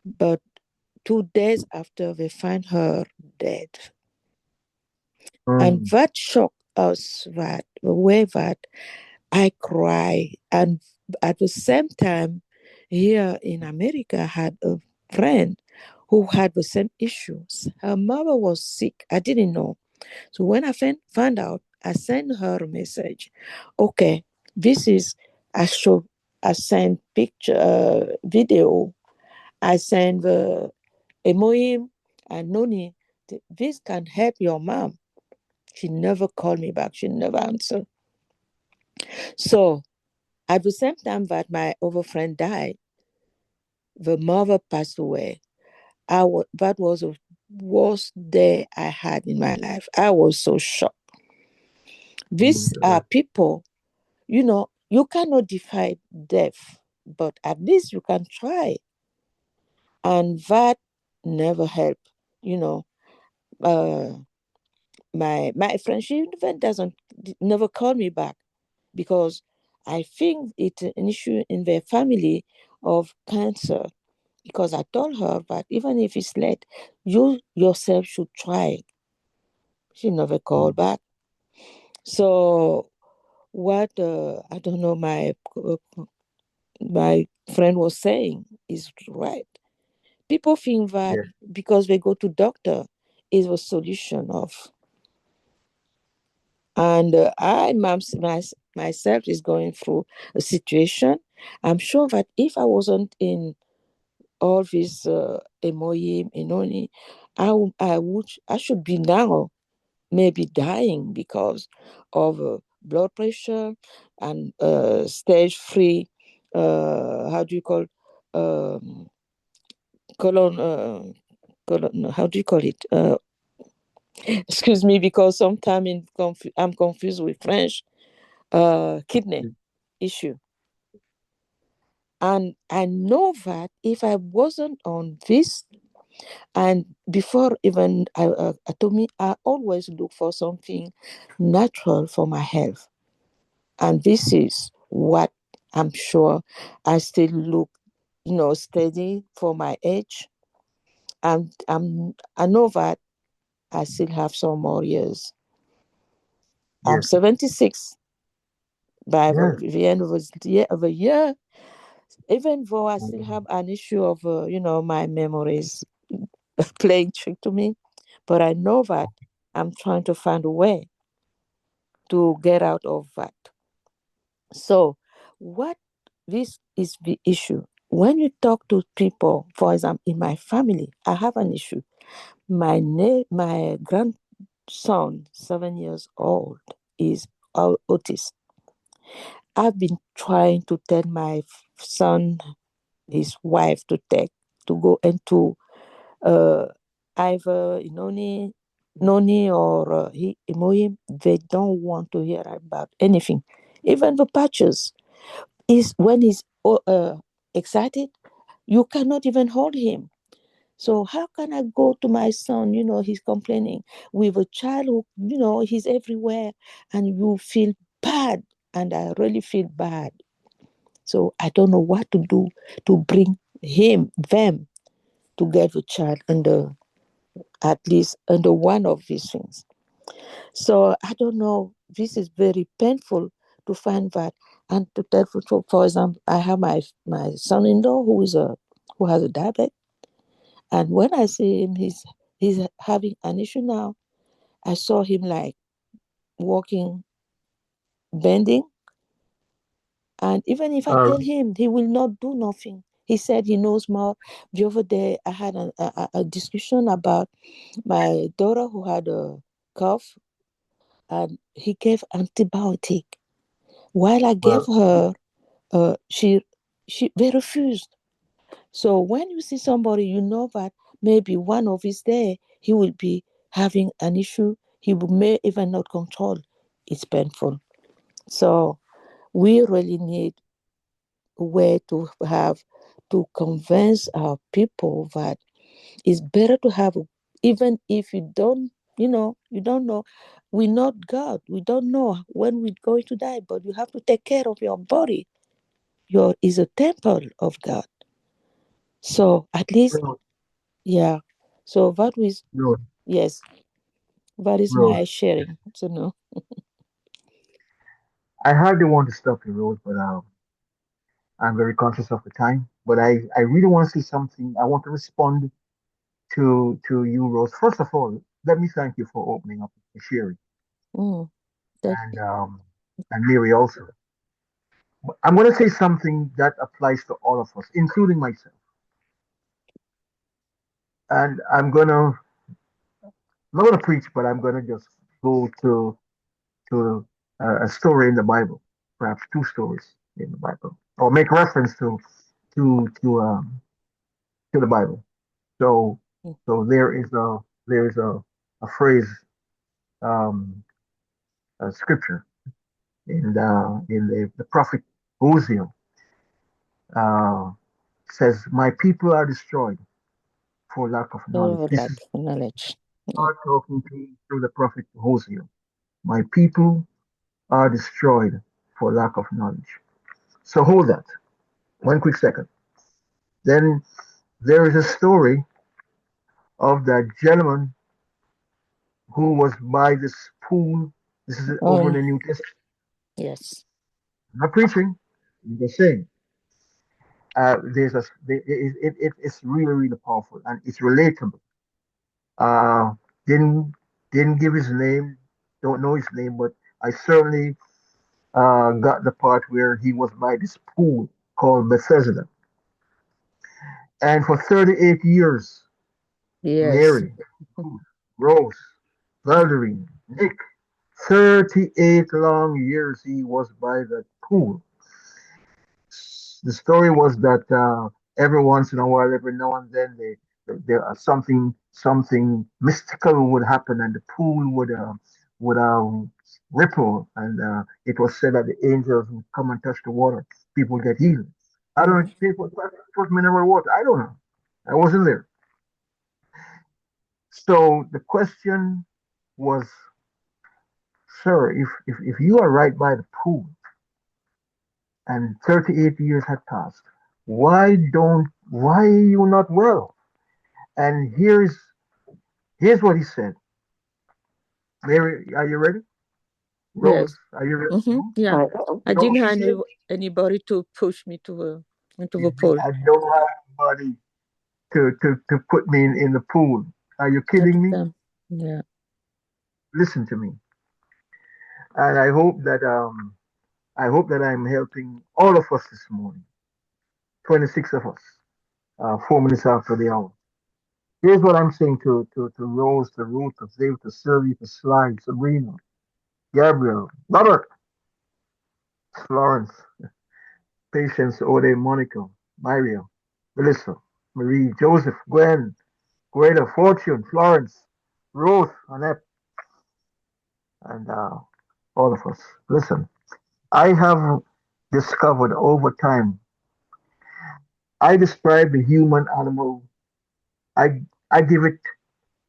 but 2 days after, they find her dead. And that shocked us, that the way that I cry. And at the same time, here in America, I had a friend who had the same issues. Her mother was sick. I didn't know. So when I found out, I sent her a message. Okay, this is, I sent picture, video. I sent the emoim and Noni. This can help your mom. She never called me back. She never answered. So at the same time that my other friend died, the mother passed away. That was the worst day I had in my life. I was so shocked. These are people, you cannot defy death, but at least you can try. And that never helped. Uh, my friend, she even never call me back, because I think it's an issue in their family of cancer. Because I told her that even if it's late, you yourself should try. She never called back. So what I don't know, my friend was saying is right. People think that because they go to doctor is a solution of. And I myself is going through a situation. I'm sure that if I wasn't in all this emoyim, inoni, I should be now maybe dying because of blood pressure and stage 3, how do you call, colon, how do you call it? Excuse me, because sometimes I'm confused with French. Kidney issue. And I know that if I wasn't on this, and before even I told me, I always look for something natural for my health. And this is what I'm sure I still look, steady for my age. And I know that I still have some more years. I'm 76 by the end of the year, even though I still have an issue of, my memories playing trick to me. But I know that I'm trying to find a way to get out of that. So what this is the issue. When you talk to people, for example, in my family, I have an issue. My grandson, 7 years old, is autistic. I've been trying to tell my son, his wife, to go into either Noni or Imoyim. They don't want to hear about anything. Even the patches is when he's excited, you cannot even hold him. So how can I go to my son? He's complaining with a child who, he's everywhere, and you feel bad, and I really feel bad. So I don't know what to do to bring them to get the child at least under one of these things. So I don't know. This is very painful to find that, and to tell. For example, I have my son-in-law who has a diabetes, and when I see him, he's having an issue now. I saw him like walking, bending, And even if I Uh, tell him, he will not do nothing. He said he knows more. The other day, I had a discussion about my daughter who had a cough, and he gave antibiotic. While I gave well, her, she they refused. So when you see somebody, you know that maybe one of his day he will be having an issue. May even not control. It's painful. So we really need a way to have to convince our people that it's better to have, even if you don't, you don't know. We're not God. We don't know when we're going to die, but you have to take care of your body. Your is a temple of God. So at least, Rose, yeah. So that was, Rose, yes, that is Rose. my sharing. So no. I hardly want to stop you, Rose, but I'm very conscious of the time. But I really want to say something. I want to respond to you, Rose. First of all, let me thank you for opening up and sharing, Mm, that, and Mary also. I'm going to say something that applies to all of us, including myself. And I'm not gonna preach, but I'm gonna just go to a story in the Bible, perhaps two stories in the Bible, or make reference to to um to the Bible. So mm, so there is a phrase, um a scripture in the prophet Hosea, uh says, "My people are destroyed for lack of knowledge." oh, This lack is of knowledge. Mm, God talking through the prophet Hosea. My people are destroyed for lack of knowledge. So hold that. One quick second. Then there is a story of that gentleman who was by this pool. This is over in oh, the New Testament. yes. I'm not preaching. I'm just saying. There's a it's really really powerful and it's relatable. Uh, didn't didn't give his name. Don't know his name, but I certainly got the part where he was by this pool called Bethesda, and for 38 years, Yes. Mary, Rose, Valerie, Nick, 38 long years he was by the pool. The story was that every once in a while, every now and then, something mystical would happen, and the pool would ripple, and it was said that the angels would come and touch the water. People get healed. I don't know Mm-hmm. if it was mineral water. I don't know. I wasn't there. So the question was, sir, if you are right by the pool and 38 years had passed, why are you not well? And here's what he said. Mary, are you ready? Rose, Yes. are you ready? Mm-hmm. Yeah. I No, didn't she have said, anybody to push me into the pool. I don't have anybody to put me in the pool. Are you At kidding the me? time. Yeah. Listen to me. And I hope that I'm helping all of us this morning. 26 of us, 4 minutes after the hour. Here's what I'm saying to Rose, to Ruth, to Dave, to Sylvie, to Sly, Sabrina, Gabriel, Robert, Florence, Patience, Ode, Monica, Mario, Melissa, Marie, Joseph, Gwen, Greta, Fortune, Florence, Ruth, Annette, and all of us. Listen, I have discovered over time, I describe the human animal, I give it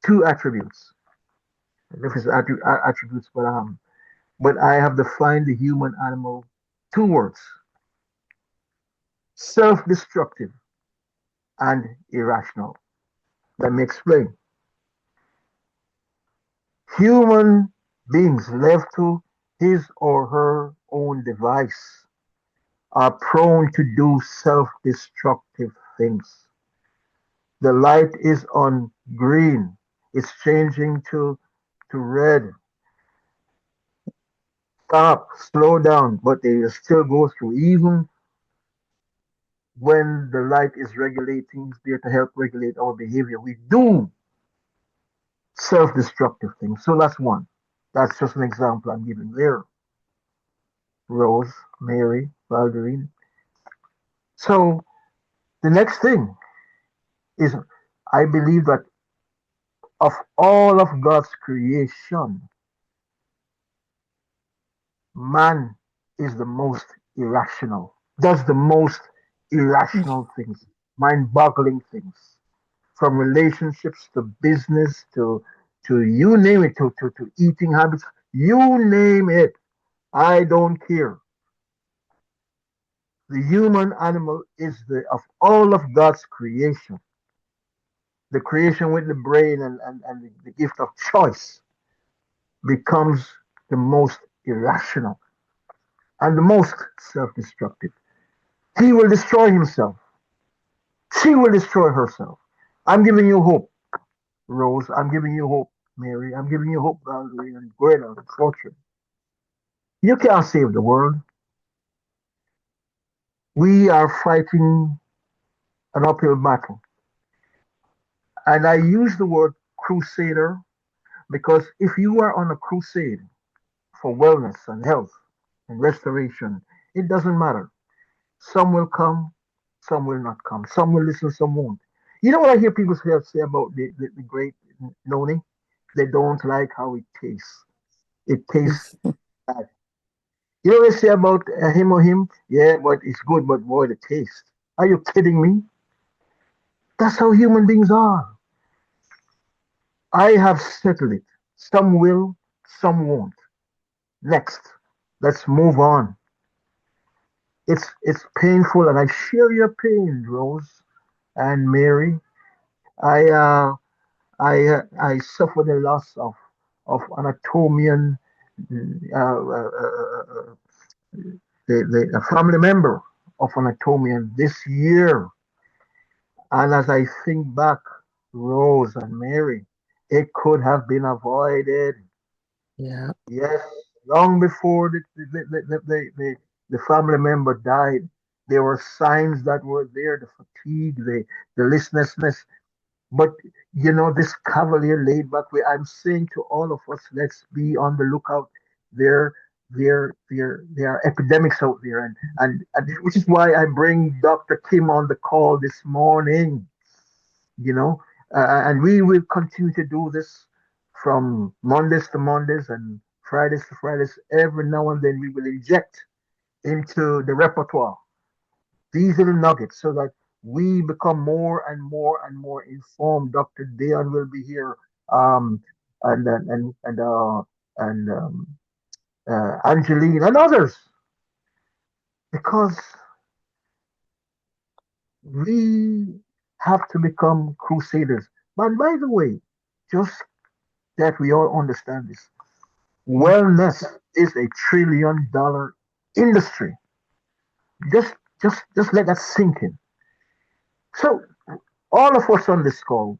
two attributes. Different attributes, but I have defined the human animal two words: self-destructive and irrational. Let me explain. Human beings left to his or her own device are prone to do self-destructive things. The light is on green. It's changing to red. stop, slow down, but they will still go through even when the light is regulating, it's there to help regulate our behavior. We do self-destructive things. So that's one. That's just an example I'm giving there. Rose, Mary, Valderine. So the next thing is I believe that of all of God's creation, man is the most irrational, does the most irrational things, mind boggling things, from relationships to business to you name it, to eating habits, you name it. I don't care. The human animal is the of all of God's creation, the creation with the brain and the gift of choice becomes the most irrational and the most self-destructive. He will destroy himself. She will destroy herself. I'm giving you hope, Rose. I'm giving you hope, Mary. I'm giving you hope, Valerie and Greta and Fortune. You can't save the world. We are fighting an uphill battle. And I use the word crusader because if you are on a crusade for wellness and health and restoration, it doesn't matter. Some will come, some will not come. Some will listen, some won't. You know what I hear people say about the great Noni? They don't like how it tastes. It tastes bad. You know what they say about him or him? Yeah, but it's good, but boy, the taste. Are you kidding me? That's how human beings are. I have settled it. Some will, some won't. Next, let's move on. It's painful, and I share your pain, Rose and Mary. I I suffer the loss of an Atomian, a family member of an Atomian this year. And as I think back, Rose and Mary, it could have been avoided. Yeah. Yes, long before the family member died, there were signs that were there, the fatigue, the listlessness. But this cavalier laid back way, I'm saying to all of us, let's be on the lookout. There, there are epidemics out there, and which is why I bring Dr. Kim on the call this morning. You know, and we will continue to do this from Mondays to Mondays and Fridays to Fridays. Every now and then, we will inject into the repertoire these little nuggets so that we become more and more and more informed. Dr. Dion will be here, um, and Angeline and others, because we have to become crusaders. But by the way, just that we all understand this, wellness is a $1 trillion industry. Just let that sink in. So all of us on this call,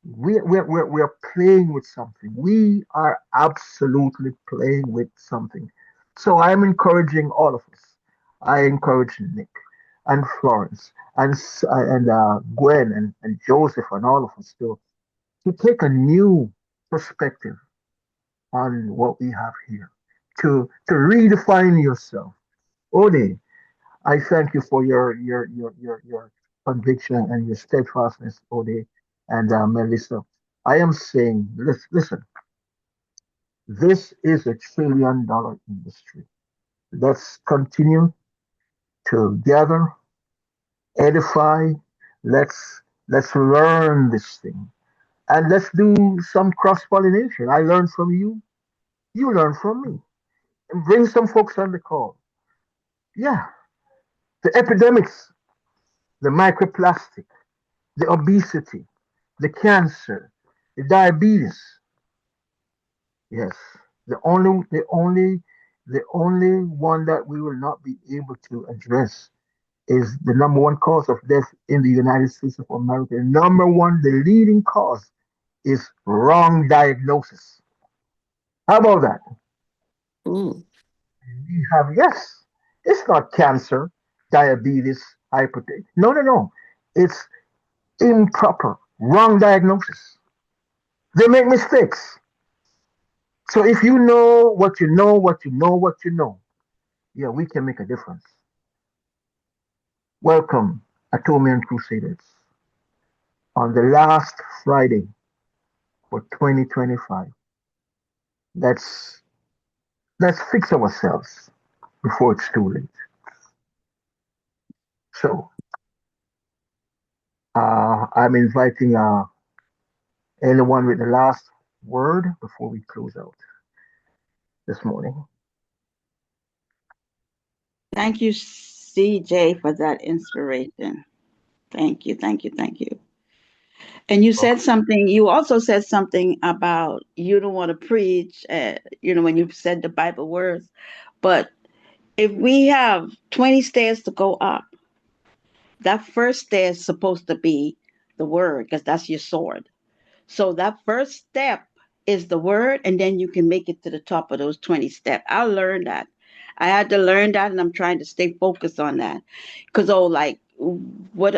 we're playing with something. We are absolutely playing with something. So I'm encouraging all of us. I encourage Nick and Florence and Gwen and Joseph and all of us to take a new perspective on what we have here, to redefine yourself. Ode, I thank you for your conviction and your steadfastness, Ode and Melissa. I am saying, listen, this is $1 trillion industry. Let's continue to gather, edify. Let's learn this thing, and let's do some cross pollination. I learn from you, you learn from me, and bring some folks on the call. Yeah, the epidemics, the microplastic, the obesity, the cancer, the diabetes. Yes, the only one that we will not be able to address is the number one cause of death in the United States of America. Number one, the leading cause is wrong diagnosis. How about that? Mm. We have, yes, it's not cancer, diabetes, hypertension. No, no, no. It's improper, wrong diagnosis. They make mistakes. So if you know what you know, what you know, what you know, yeah, we can make a difference. Welcome, Atomian Crusaders, on the last Friday for 2025. Let's let's fix ourselves before it's too late. So I'm inviting anyone with the last word before we close out this morning. Thank you, CJ, for that inspiration. Thank you, thank you, thank you. And you also said something about you don't want to preach, when you said the Bible words. But if we have 20 stairs to go up, that first stair is supposed to be the word because that's your sword. So that first step is the word, and then you can make it to the top of those 20 steps. I learned that. I had to learn that, and I'm trying to stay focused on that. Because, like what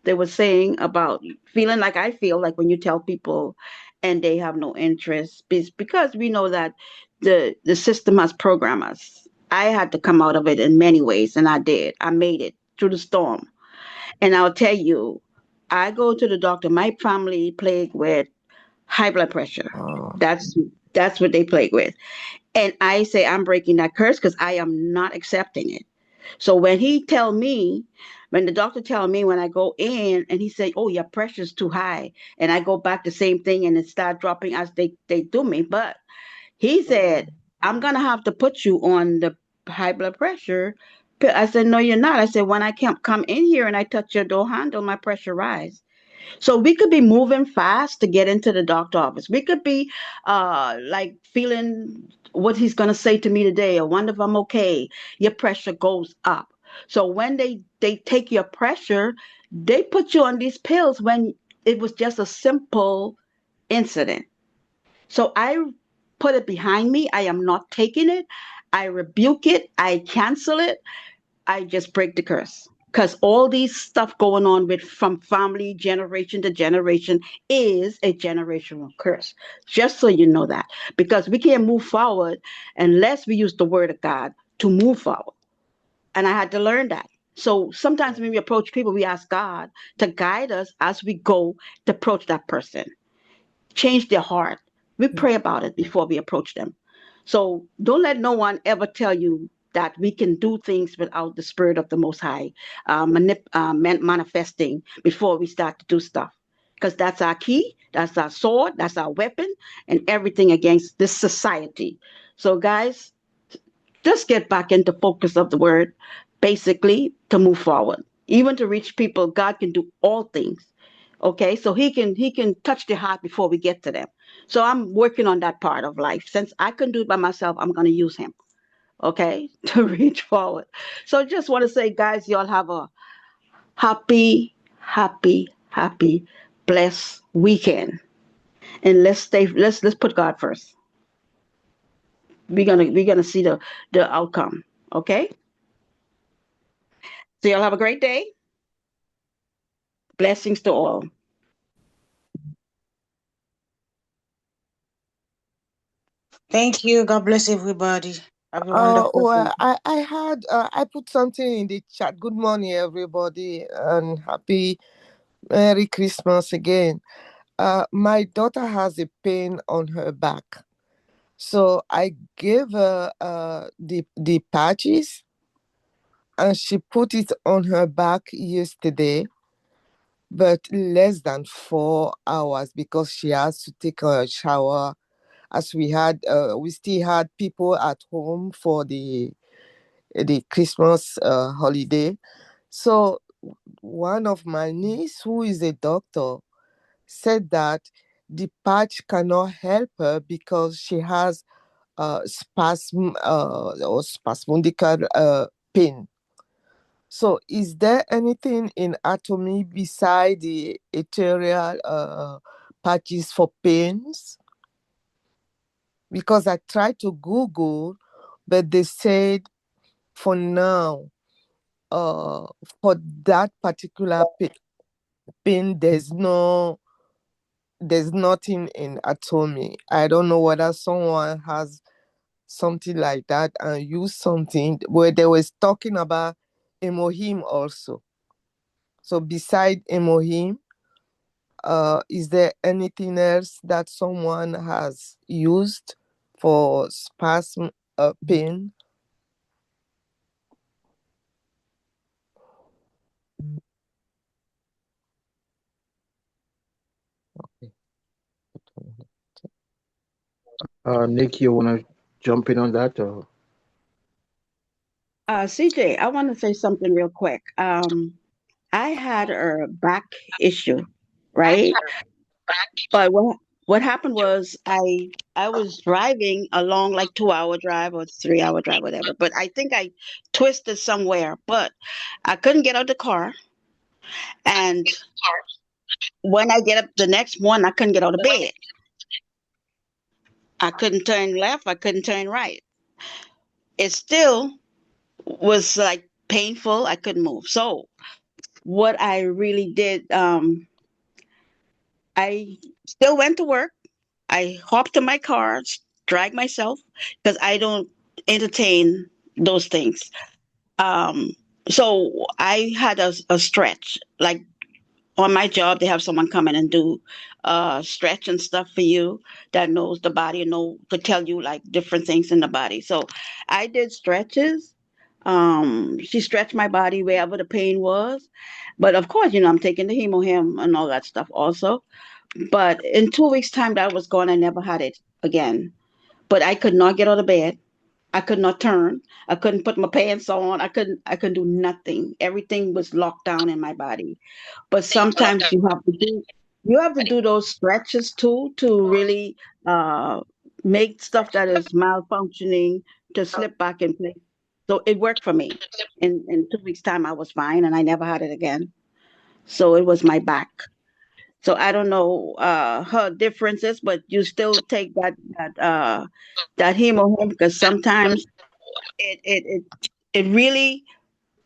they were saying about feeling like I feel like when you tell people and they have no interest, because we know that the system has programmed us. I had to come out of it in many ways, and I did. I made it through the storm. And I'll tell you, I go to the doctor. My family plagued with high blood pressure. Oh, That's what they plague with. And I say I'm breaking that curse because I am not accepting it. So when the doctor tell me when I go in and he say, "Oh, your pressure's too high," and I go back the same thing and it start dropping as they do me, but he said, "I'm gonna have to put you on the high blood pressure." I said, "No, you're not." I said, "When I can't come in here and I touch your door handle, my pressure rise." So we could be moving fast to get into the doctor office. We could be like feeling what he's going to say to me today. I wonder if I'm okay. Your pressure goes up. So when they take your pressure, they put you on these pills when it was just a simple incident. So I put it behind me. I am not taking it. I rebuke it. I cancel it. I just break the curse. Because all these stuff going on with from family generation to generation is a generational curse. Just so you know that. Because we can't move forward unless we use the word of God to move forward. And I had to learn that. So sometimes when we approach people, we ask God to guide us as we go to approach that person, change their heart. We pray about it before we approach them. So don't let no one ever tell you that we can do things without the spirit of the Most High manifesting before we start to do stuff. Because that's our key, that's our sword, that's our weapon, and everything against this society. So, guys, just get back into focus of the word, basically, to move forward. Even to reach people, God can do all things. Okay, so he can touch their heart before we get to them. So I'm working on that part of life. Since I couldn't do it by myself, I'm gonna use him, okay, to reach forward. So just want to say, guys, y'all have a happy, happy, happy, blessed weekend. And let's put God first. We're gonna see the outcome. Okay? So y'all have a great day. Blessings to all. Thank you. God bless everybody. Have a wonderful day. Well, I put something in the chat. Good morning, everybody, and happy Merry Christmas again. My daughter has a pain on her back, so I gave her the patches, and she put it on her back yesterday, but less than 4 hours because she has to take a shower. As we still had people at home for the Christmas holiday. So one of my niece, who is a doctor, said that the patch cannot help her because she has spasm or spasmodic pain. So is there anything in Atomy beside the ethereal patches for pains? Because I tried to Google but they said for now, for that particular pain, there's nothing in Atomy. I don't know whether someone has something like that and use something where they was talking about Emohim also. So beside Emohim, is there anything else that someone has used for spasm pain? Okay. Nick, you want to jump in on that? Or? CJ, I want to say something real quick. I had a back issue, right? But what happened was I was driving a long like 2 hour drive or 3 hour drive, whatever. But I think I twisted somewhere, but I couldn't get out of the car. And when I get up the next morning, I couldn't get out of bed. I couldn't turn left, I couldn't turn right. It still was like painful. I couldn't move. So what I really did, I still went to work. I hopped in my car, dragged myself because I don't entertain those things. Um, so I had a stretch. Like on my job, they have someone come in and do stretch and stuff for you that knows the body and know to tell you like different things in the body. So I did stretches. She stretched my body wherever the pain was. But of course, I'm taking the hemohim and all that stuff also. But in 2 weeks' time, that was gone. I never had it again. But I could not get out of bed. I could not turn. I couldn't put my pants on. I couldn't do nothing. Everything was locked down in my body. But sometimes you have to do those stretches too to really make stuff that is malfunctioning to slip back in place. So it worked for me. In 2 weeks' time, I was fine, and I never had it again. So it was my back. So I don't know her differences, but you still take that hemo because sometimes it really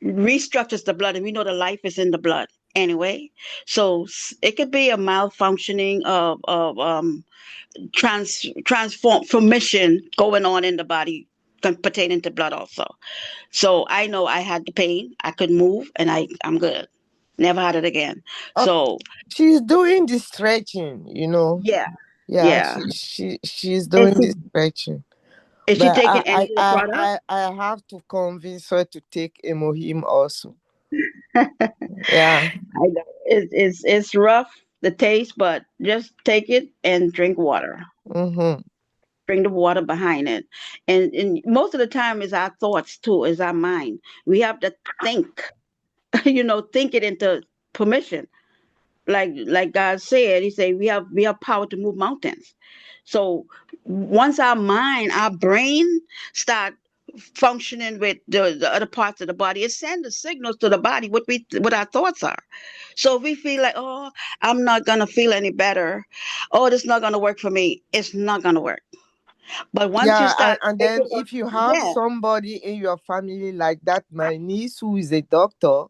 restructures the blood, and we know the life is in the blood anyway. So it could be a malfunctioning of transformation going on in the body pertaining to blood also. So I know I had the pain, I could move, and I'm good. Never had it again. So she's doing the stretching, yeah, Yeah, yeah. she's Is doing she the stretching. is she But taking any of the product? I have to convince her to take Emohim also. Yeah. I know it's rough the taste, but just take it and drink water. Mm-hmm. Bring the water behind it, and most of the time is our thoughts too, is our mind. We have to think, think it into permission. Like God said, He said we have power to move mountains. So once our brain start functioning with the other parts of the body, it sends the signals to the body what our thoughts are. So if we feel like, oh, I'm not gonna feel any better, oh, this is not gonna work for me, it's not gonna work. But once you Yeah, start and then thinking, if you have yeah, somebody in your family like that, my niece who is a doctor,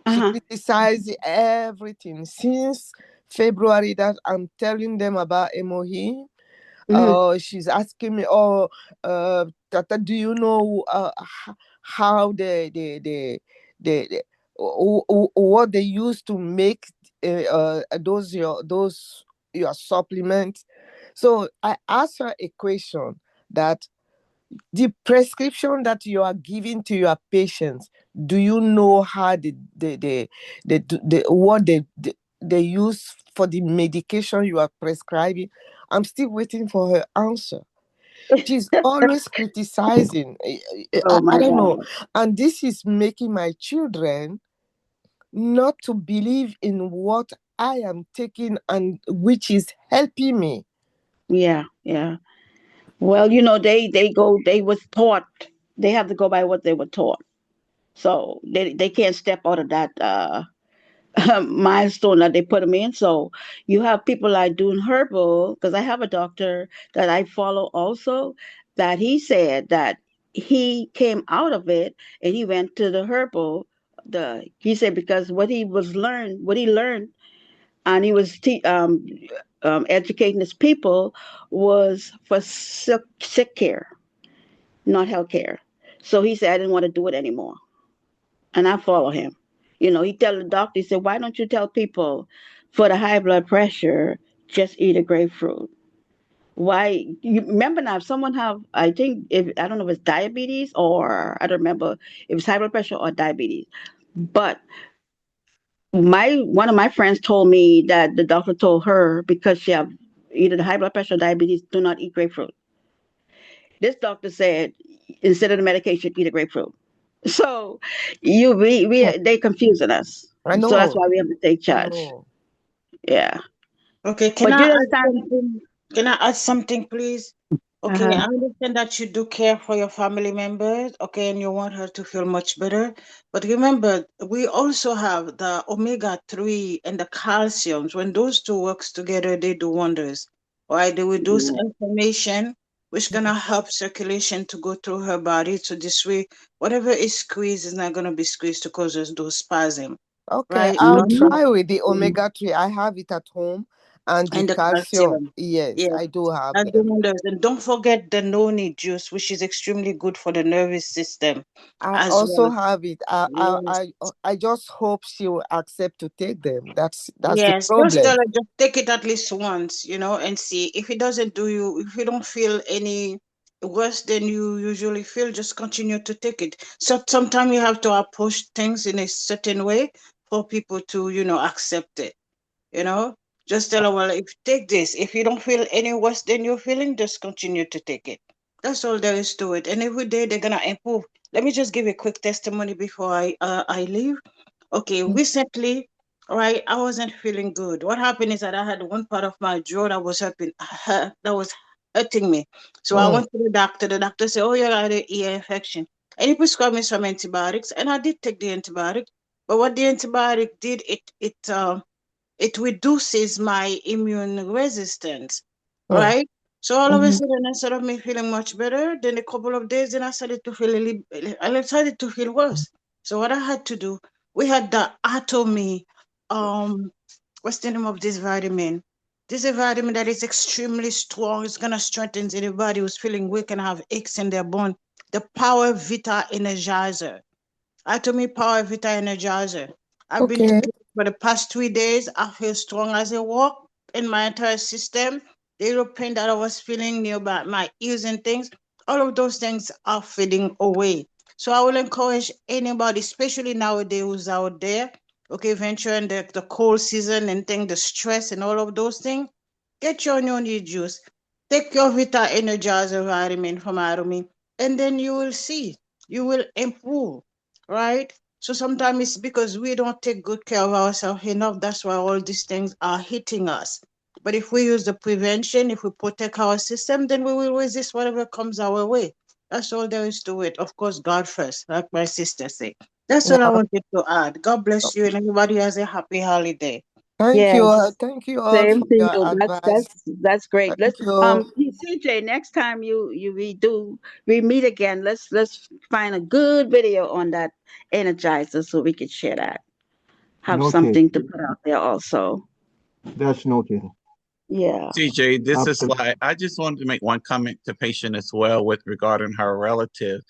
she uh-huh, criticizes everything since February that I'm telling them about Emohim. hmm She's asking me, "Oh, Tata, do you know how what they use to make your supplements?" So I asked her a question that the prescription that you are giving to your patients, do you know how what they use for the medication you are prescribing? I'm still waiting for her answer. She's always criticizing. oh I my don't know. God, And this is making my children not to believe in what I am taking and which is helping me. yeah, yeah. Well, they was taught, they have to go by what they were taught. So they can't step out of that milestone that they put them in. So you have people like doing herbal, because I have a doctor that I follow also, that he said that he came out of it and he went to the herbal. He said because what he learned, and he was educating his people was for sick care, not health care. So he said I didn't want to do it anymore, and I follow him. He tell the doctor, he said, why don't you tell people for the high blood pressure, just eat a grapefruit? Why? You remember now, if someone have, I think, if I don't know if it's diabetes or I don't remember if it's high blood pressure or diabetes, but my one of my friends told me that the doctor told her because she have either the high blood pressure or diabetes, do not eat grapefruit. This doctor said instead of the medication, eat a grapefruit. So they confusing us. I So that's know. why we have to take I charge. know. Yeah. Okay, can But I you add understand? something? Can I add something, please? Okay, Uh-huh. I understand that you do care for your family members, okay, and you want her to feel much better. But remember, we also have the omega-3 and the calciums. When those two works together, they do wonders. Right? They reduce inflammation, which gonna help circulation to go through her body. So this way, whatever is squeezed is not gonna be squeezed to cause us those spasm. Okay, Right? I'll Mhm. try with the omega-3. I have it at home, and the And the calcium. calcium. Yes, Yes. I do have That do them. wonders. And don't forget the noni juice, which is extremely good for the nervous system I as also well. have it. Yes. I just hope she will accept to take them. That's the Yes. Just tell problem. her, just take it at least once, and see if it doesn't do you, if you don't feel any worse than you usually feel, just continue to take it. So sometimes you have to approach things in a certain way for people to, accept it. You know, just tell her, well, if take this, if you don't feel any worse than you're feeling, just continue to take it. That's all there is to it. And every day they're gonna improve. Let me just give a quick testimony before I leave. Okay, recently, right, I wasn't feeling good. What happened is that I had one part of my jaw that was that was hurting me. So I Mm. went to the doctor. The doctor said, "Oh, you got an ear infection," and he prescribed me some antibiotics, and I did take the antibiotic. But what the antibiotic did, it reduces my immune resistance, Mm. right? So all of a Mhm. sudden, instead of me feeling much better, then a couple of days, then I started to feel I started to feel worse. So what I had to do, we had the Atomy, um, what's the name of this vitamin? This is a vitamin that is extremely strong. It's gonna strengthen anybody who's feeling weak and have aches in their bone. The Power Vita Energizer. Atomy Power Vita Energizer. I've been Okay. taking it for the past 3 days. I feel strong as a walk in my entire system. The little pain that I was feeling near my ears and things, all of those things are fading away. So I will encourage anybody, especially nowadays who's out there, okay, venturing the cold season and thing, the stress and all of those things, get your onion juice. Take your Vita Energizer vitamin from Atomy, and then you will see, you will improve, right? So sometimes it's because we don't take good care of ourselves enough. That's why all these things are hitting us. But if we use the prevention, if we protect our system, then we will resist whatever comes our way. That's all there is to it. Of course, God first, like my sister said. That's all I Yeah. wanted to add. God bless you, and everybody has a happy holiday. Thank Yes. you. Thank you all Same for to your you. advice. That's great. Thank Let's you. CJ, next time we meet again, let's find a good video on that energizer so we can share that. Have Noted. something to put out there also. That's noted. Yeah. CJ, this is Absolutely. Sly. I just wanted to make one comment to patient as well with regarding her relative.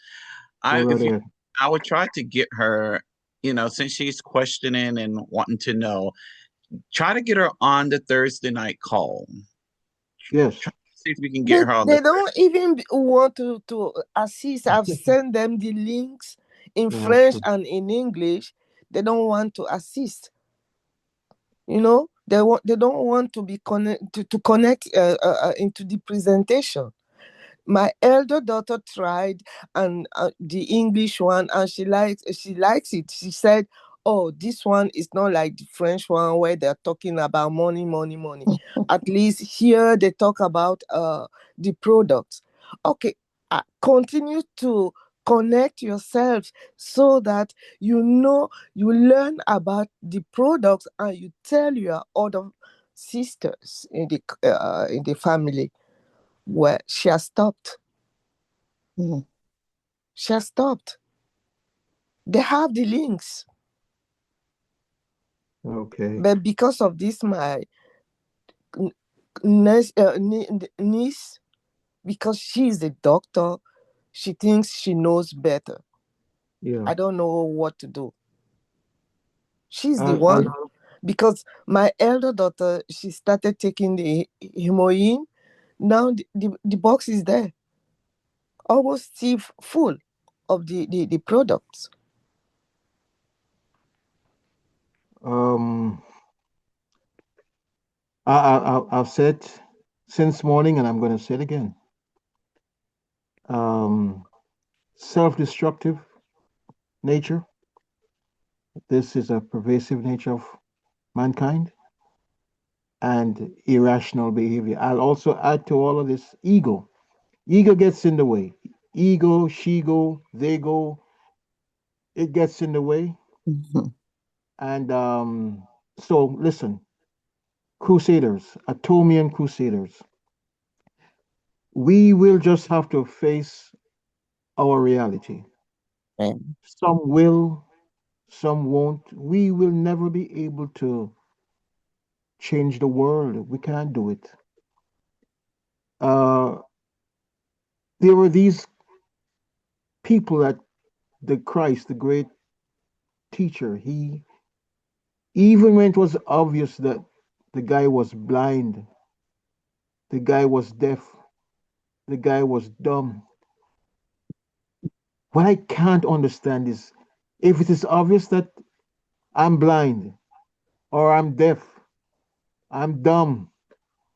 Go I right if you ahead. I would try to get her, since she's questioning and wanting to know, try to get her on the Thursday night call. Yes. Try to see if we can They get her on the they don't even want to assist. I've sent them the links in That's French true. and in English. They don't want to assist. They don't want to be connect into the presentation. My elder daughter tried, and the English one, and she likes it. She said, "Oh, this one is not like the French one where they're talking about money, money, money. At least here they talk about the products." Okay, continue to connect yourself so that you learn about the products and you tell your other sisters in the family where she has stopped. Mm. She has stopped. They have the links. Okay. But because of this, my niece, because she's a doctor, she thinks she knows better. Yeah. I don't know what to do. She's the I'll- one. I'll- Because my elder daughter, she started taking the hemoin. Now the box is there, almost full of the products. I've said since morning, and I'm going to say it again. Self-destructive nature. This is a pervasive nature of mankind, and irrational behavior. I'll also add to all of this ego. Ego gets in the way. Ego, she go, they go. It gets in the way. Mhm. And so, listen, Crusaders, Atomian Crusaders, we will just have to face our reality. And Some will, some won't. We will never be able to change the world. We can't do it. Uh, there were these people that the Christ, the great teacher, he, even when it was obvious that the guy was blind, the guy was deaf, the guy was dumb. What I can't understand is if it is obvious that I'm blind or I'm deaf, I'm dumb,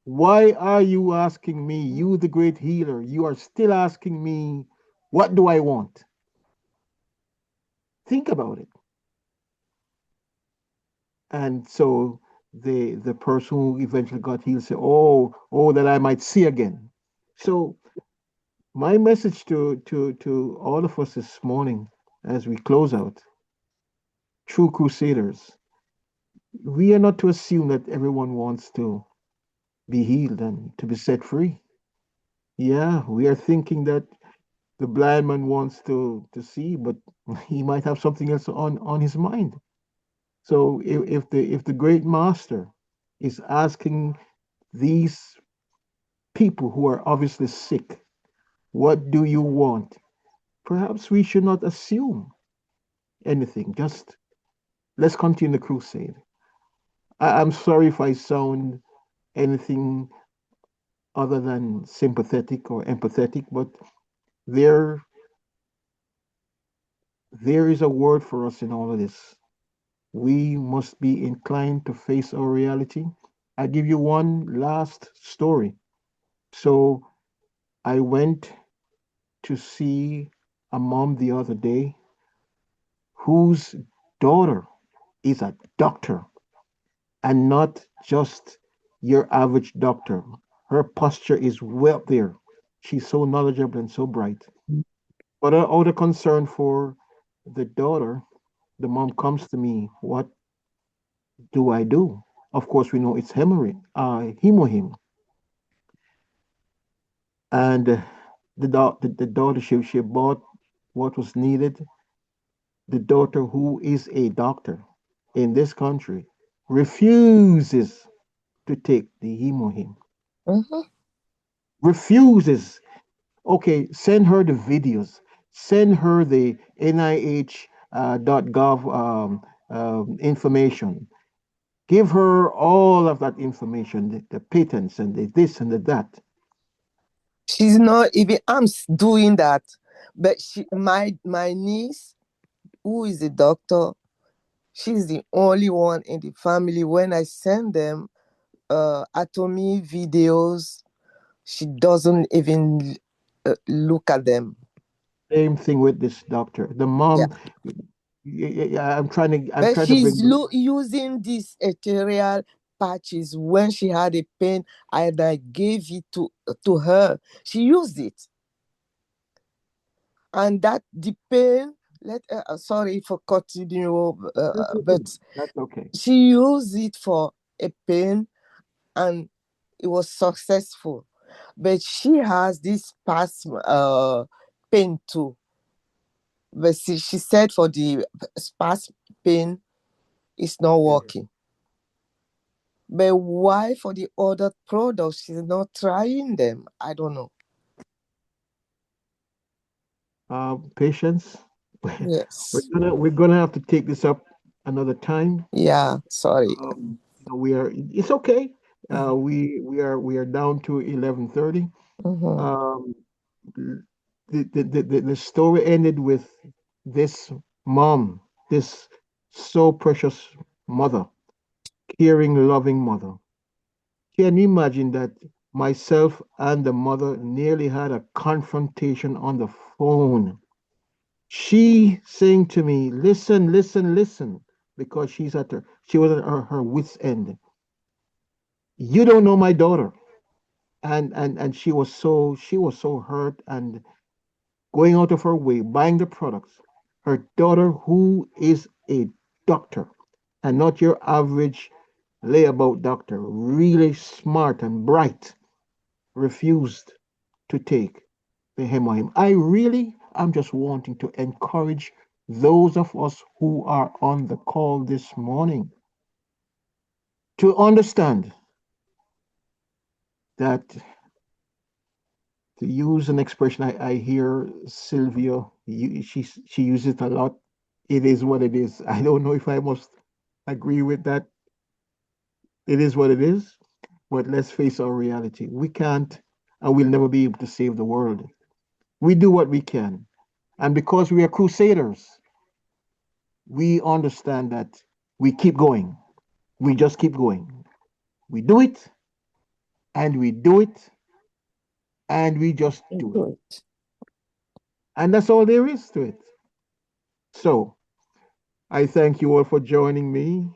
why are you asking me, you the great healer, you are still asking me, what do I want? Think about it. And so the person who eventually got healed said, oh, that I might see again. So my message to all of us this morning as we close out, true crusaders, we are not to assume that everyone wants to be healed and to be set free. Yeah, we are thinking that the blind man wants to see, but he might have something else on his mind. So if the great master is asking these people who are obviously sick, what do you want? Perhaps we should not assume anything. Just let's continue the crusade. I'm sorry if I sound anything other than sympathetic or empathetic, but there there is a word for us in all of this. We must be inclined to face our reality. I give you one last story. So I went to see a mom the other day whose daughter is a doctor and not just your average doctor. Her posture is well up there. She's so knowledgeable and so bright. But out of concern for the daughter, the mom comes to me, what do I do? Of course, we know it's hemohim. And the daughter, she bought what was needed. The daughter, who is a doctor in this country, refuses to take the hemohim. Mhm. Refuses. Okay, send her the videos. Send her the NIH .gov information. Give her all of that information, the patents and the this and the that. She's not even. Doing that, but my niece, who is a doctor, she's the only one in the family. When I send them atomy videos, she doesn't even look at them. Same thing with this doctor. The Yeah. mom, yeah, I'm trying But to she's bring. using these ethereal patches. When she had a pain, and I gave it to her. She used it, and that the pain. Sorry for continue, That's okay. but That's okay. she used it for a pain, and it was successful. But she has this past pain too. But see, she said for the spasm pain, it's not working. But why for the other products she's not trying them? I don't know. Patience. Yes. We're gonna have to take this up another time. Yeah, sorry. It's okay. We are down to 11:30. Mhm. The story ended with this mom, this so precious mother, caring, loving mother. Can you imagine that myself and the mother nearly had a confrontation on the phone? She saying to me, listen, listen, listen, because she was at her wit's end. You don't know my daughter. And she was so hurt and going out of her way, buying the products. Her daughter, who is a doctor and not your average layabout doctor, really smart and bright, refused to take the hemohim. I'm just wanting to encourage those of us who are on the call this morning to understand that, to use an expression I hear Sylvia, she uses it a lot. It is what it is. I don't know if I must agree with that. It is what it is. But let's face our reality. We can't and we'll never be able to save the world. We do what we can. And because we are crusaders, we understand that we keep going. We just keep going. We do it and we do it and we just do it. And that's all there is to it. So I thank you all for joining me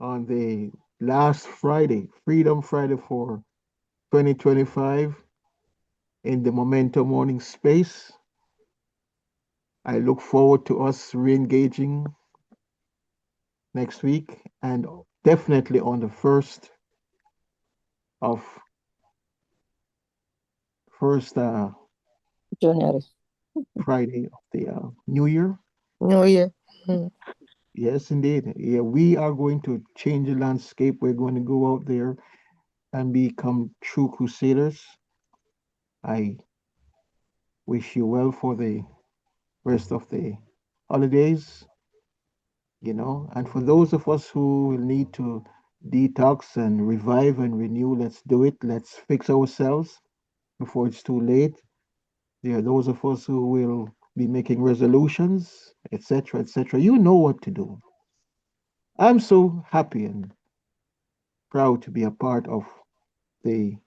on the last Friday, Freedom Friday for 2025 in the Momentum Morning Space. I look forward to us re-engaging next week and definitely on the first January. Friday of the New Year. New Year. Yes, indeed. Yeah, we are going to change the landscape. We're going to go out there and become true crusaders. I wish you well for the rest of the holidays, and for those of us who will need to detox and revive and renew, let's do it. Let's fix ourselves before it's too late. There are those of us who will be making resolutions, etc., etc. You know what to do. I'm so happy and proud to be a part of the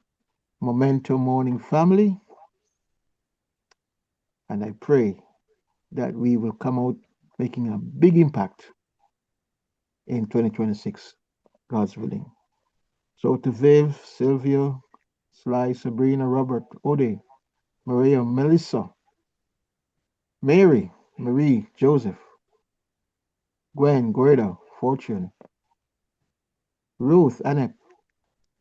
Momentum Morning family. And I pray that we will come out making a big impact in 2026, God's willing. So to Viv, Sylvia, Sly, Sabrina, Robert, Ode, Maria, Melissa, Mary, Marie, Joseph, Gwen, Greta, Fortune, Ruth, Annette,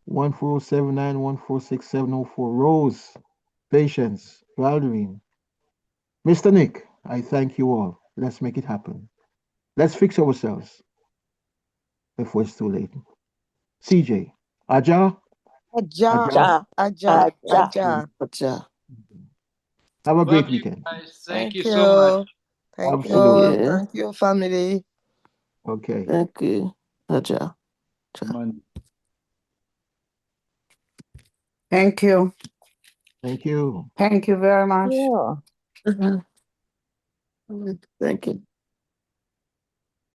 14791467004, Rose, Patience, Valdrine, Mr. Nick, I thank you all. Let's make it happen. Let's fix ourselves before it's too late. CJ, Aja, Aja. have a great Love you weekend. guys. Thank you so much. Thank Absolutely. you. Thank you, family. Okay. Thank you. Aja. Thank you. Thank you. Thank you very much. Yeah. Thank you.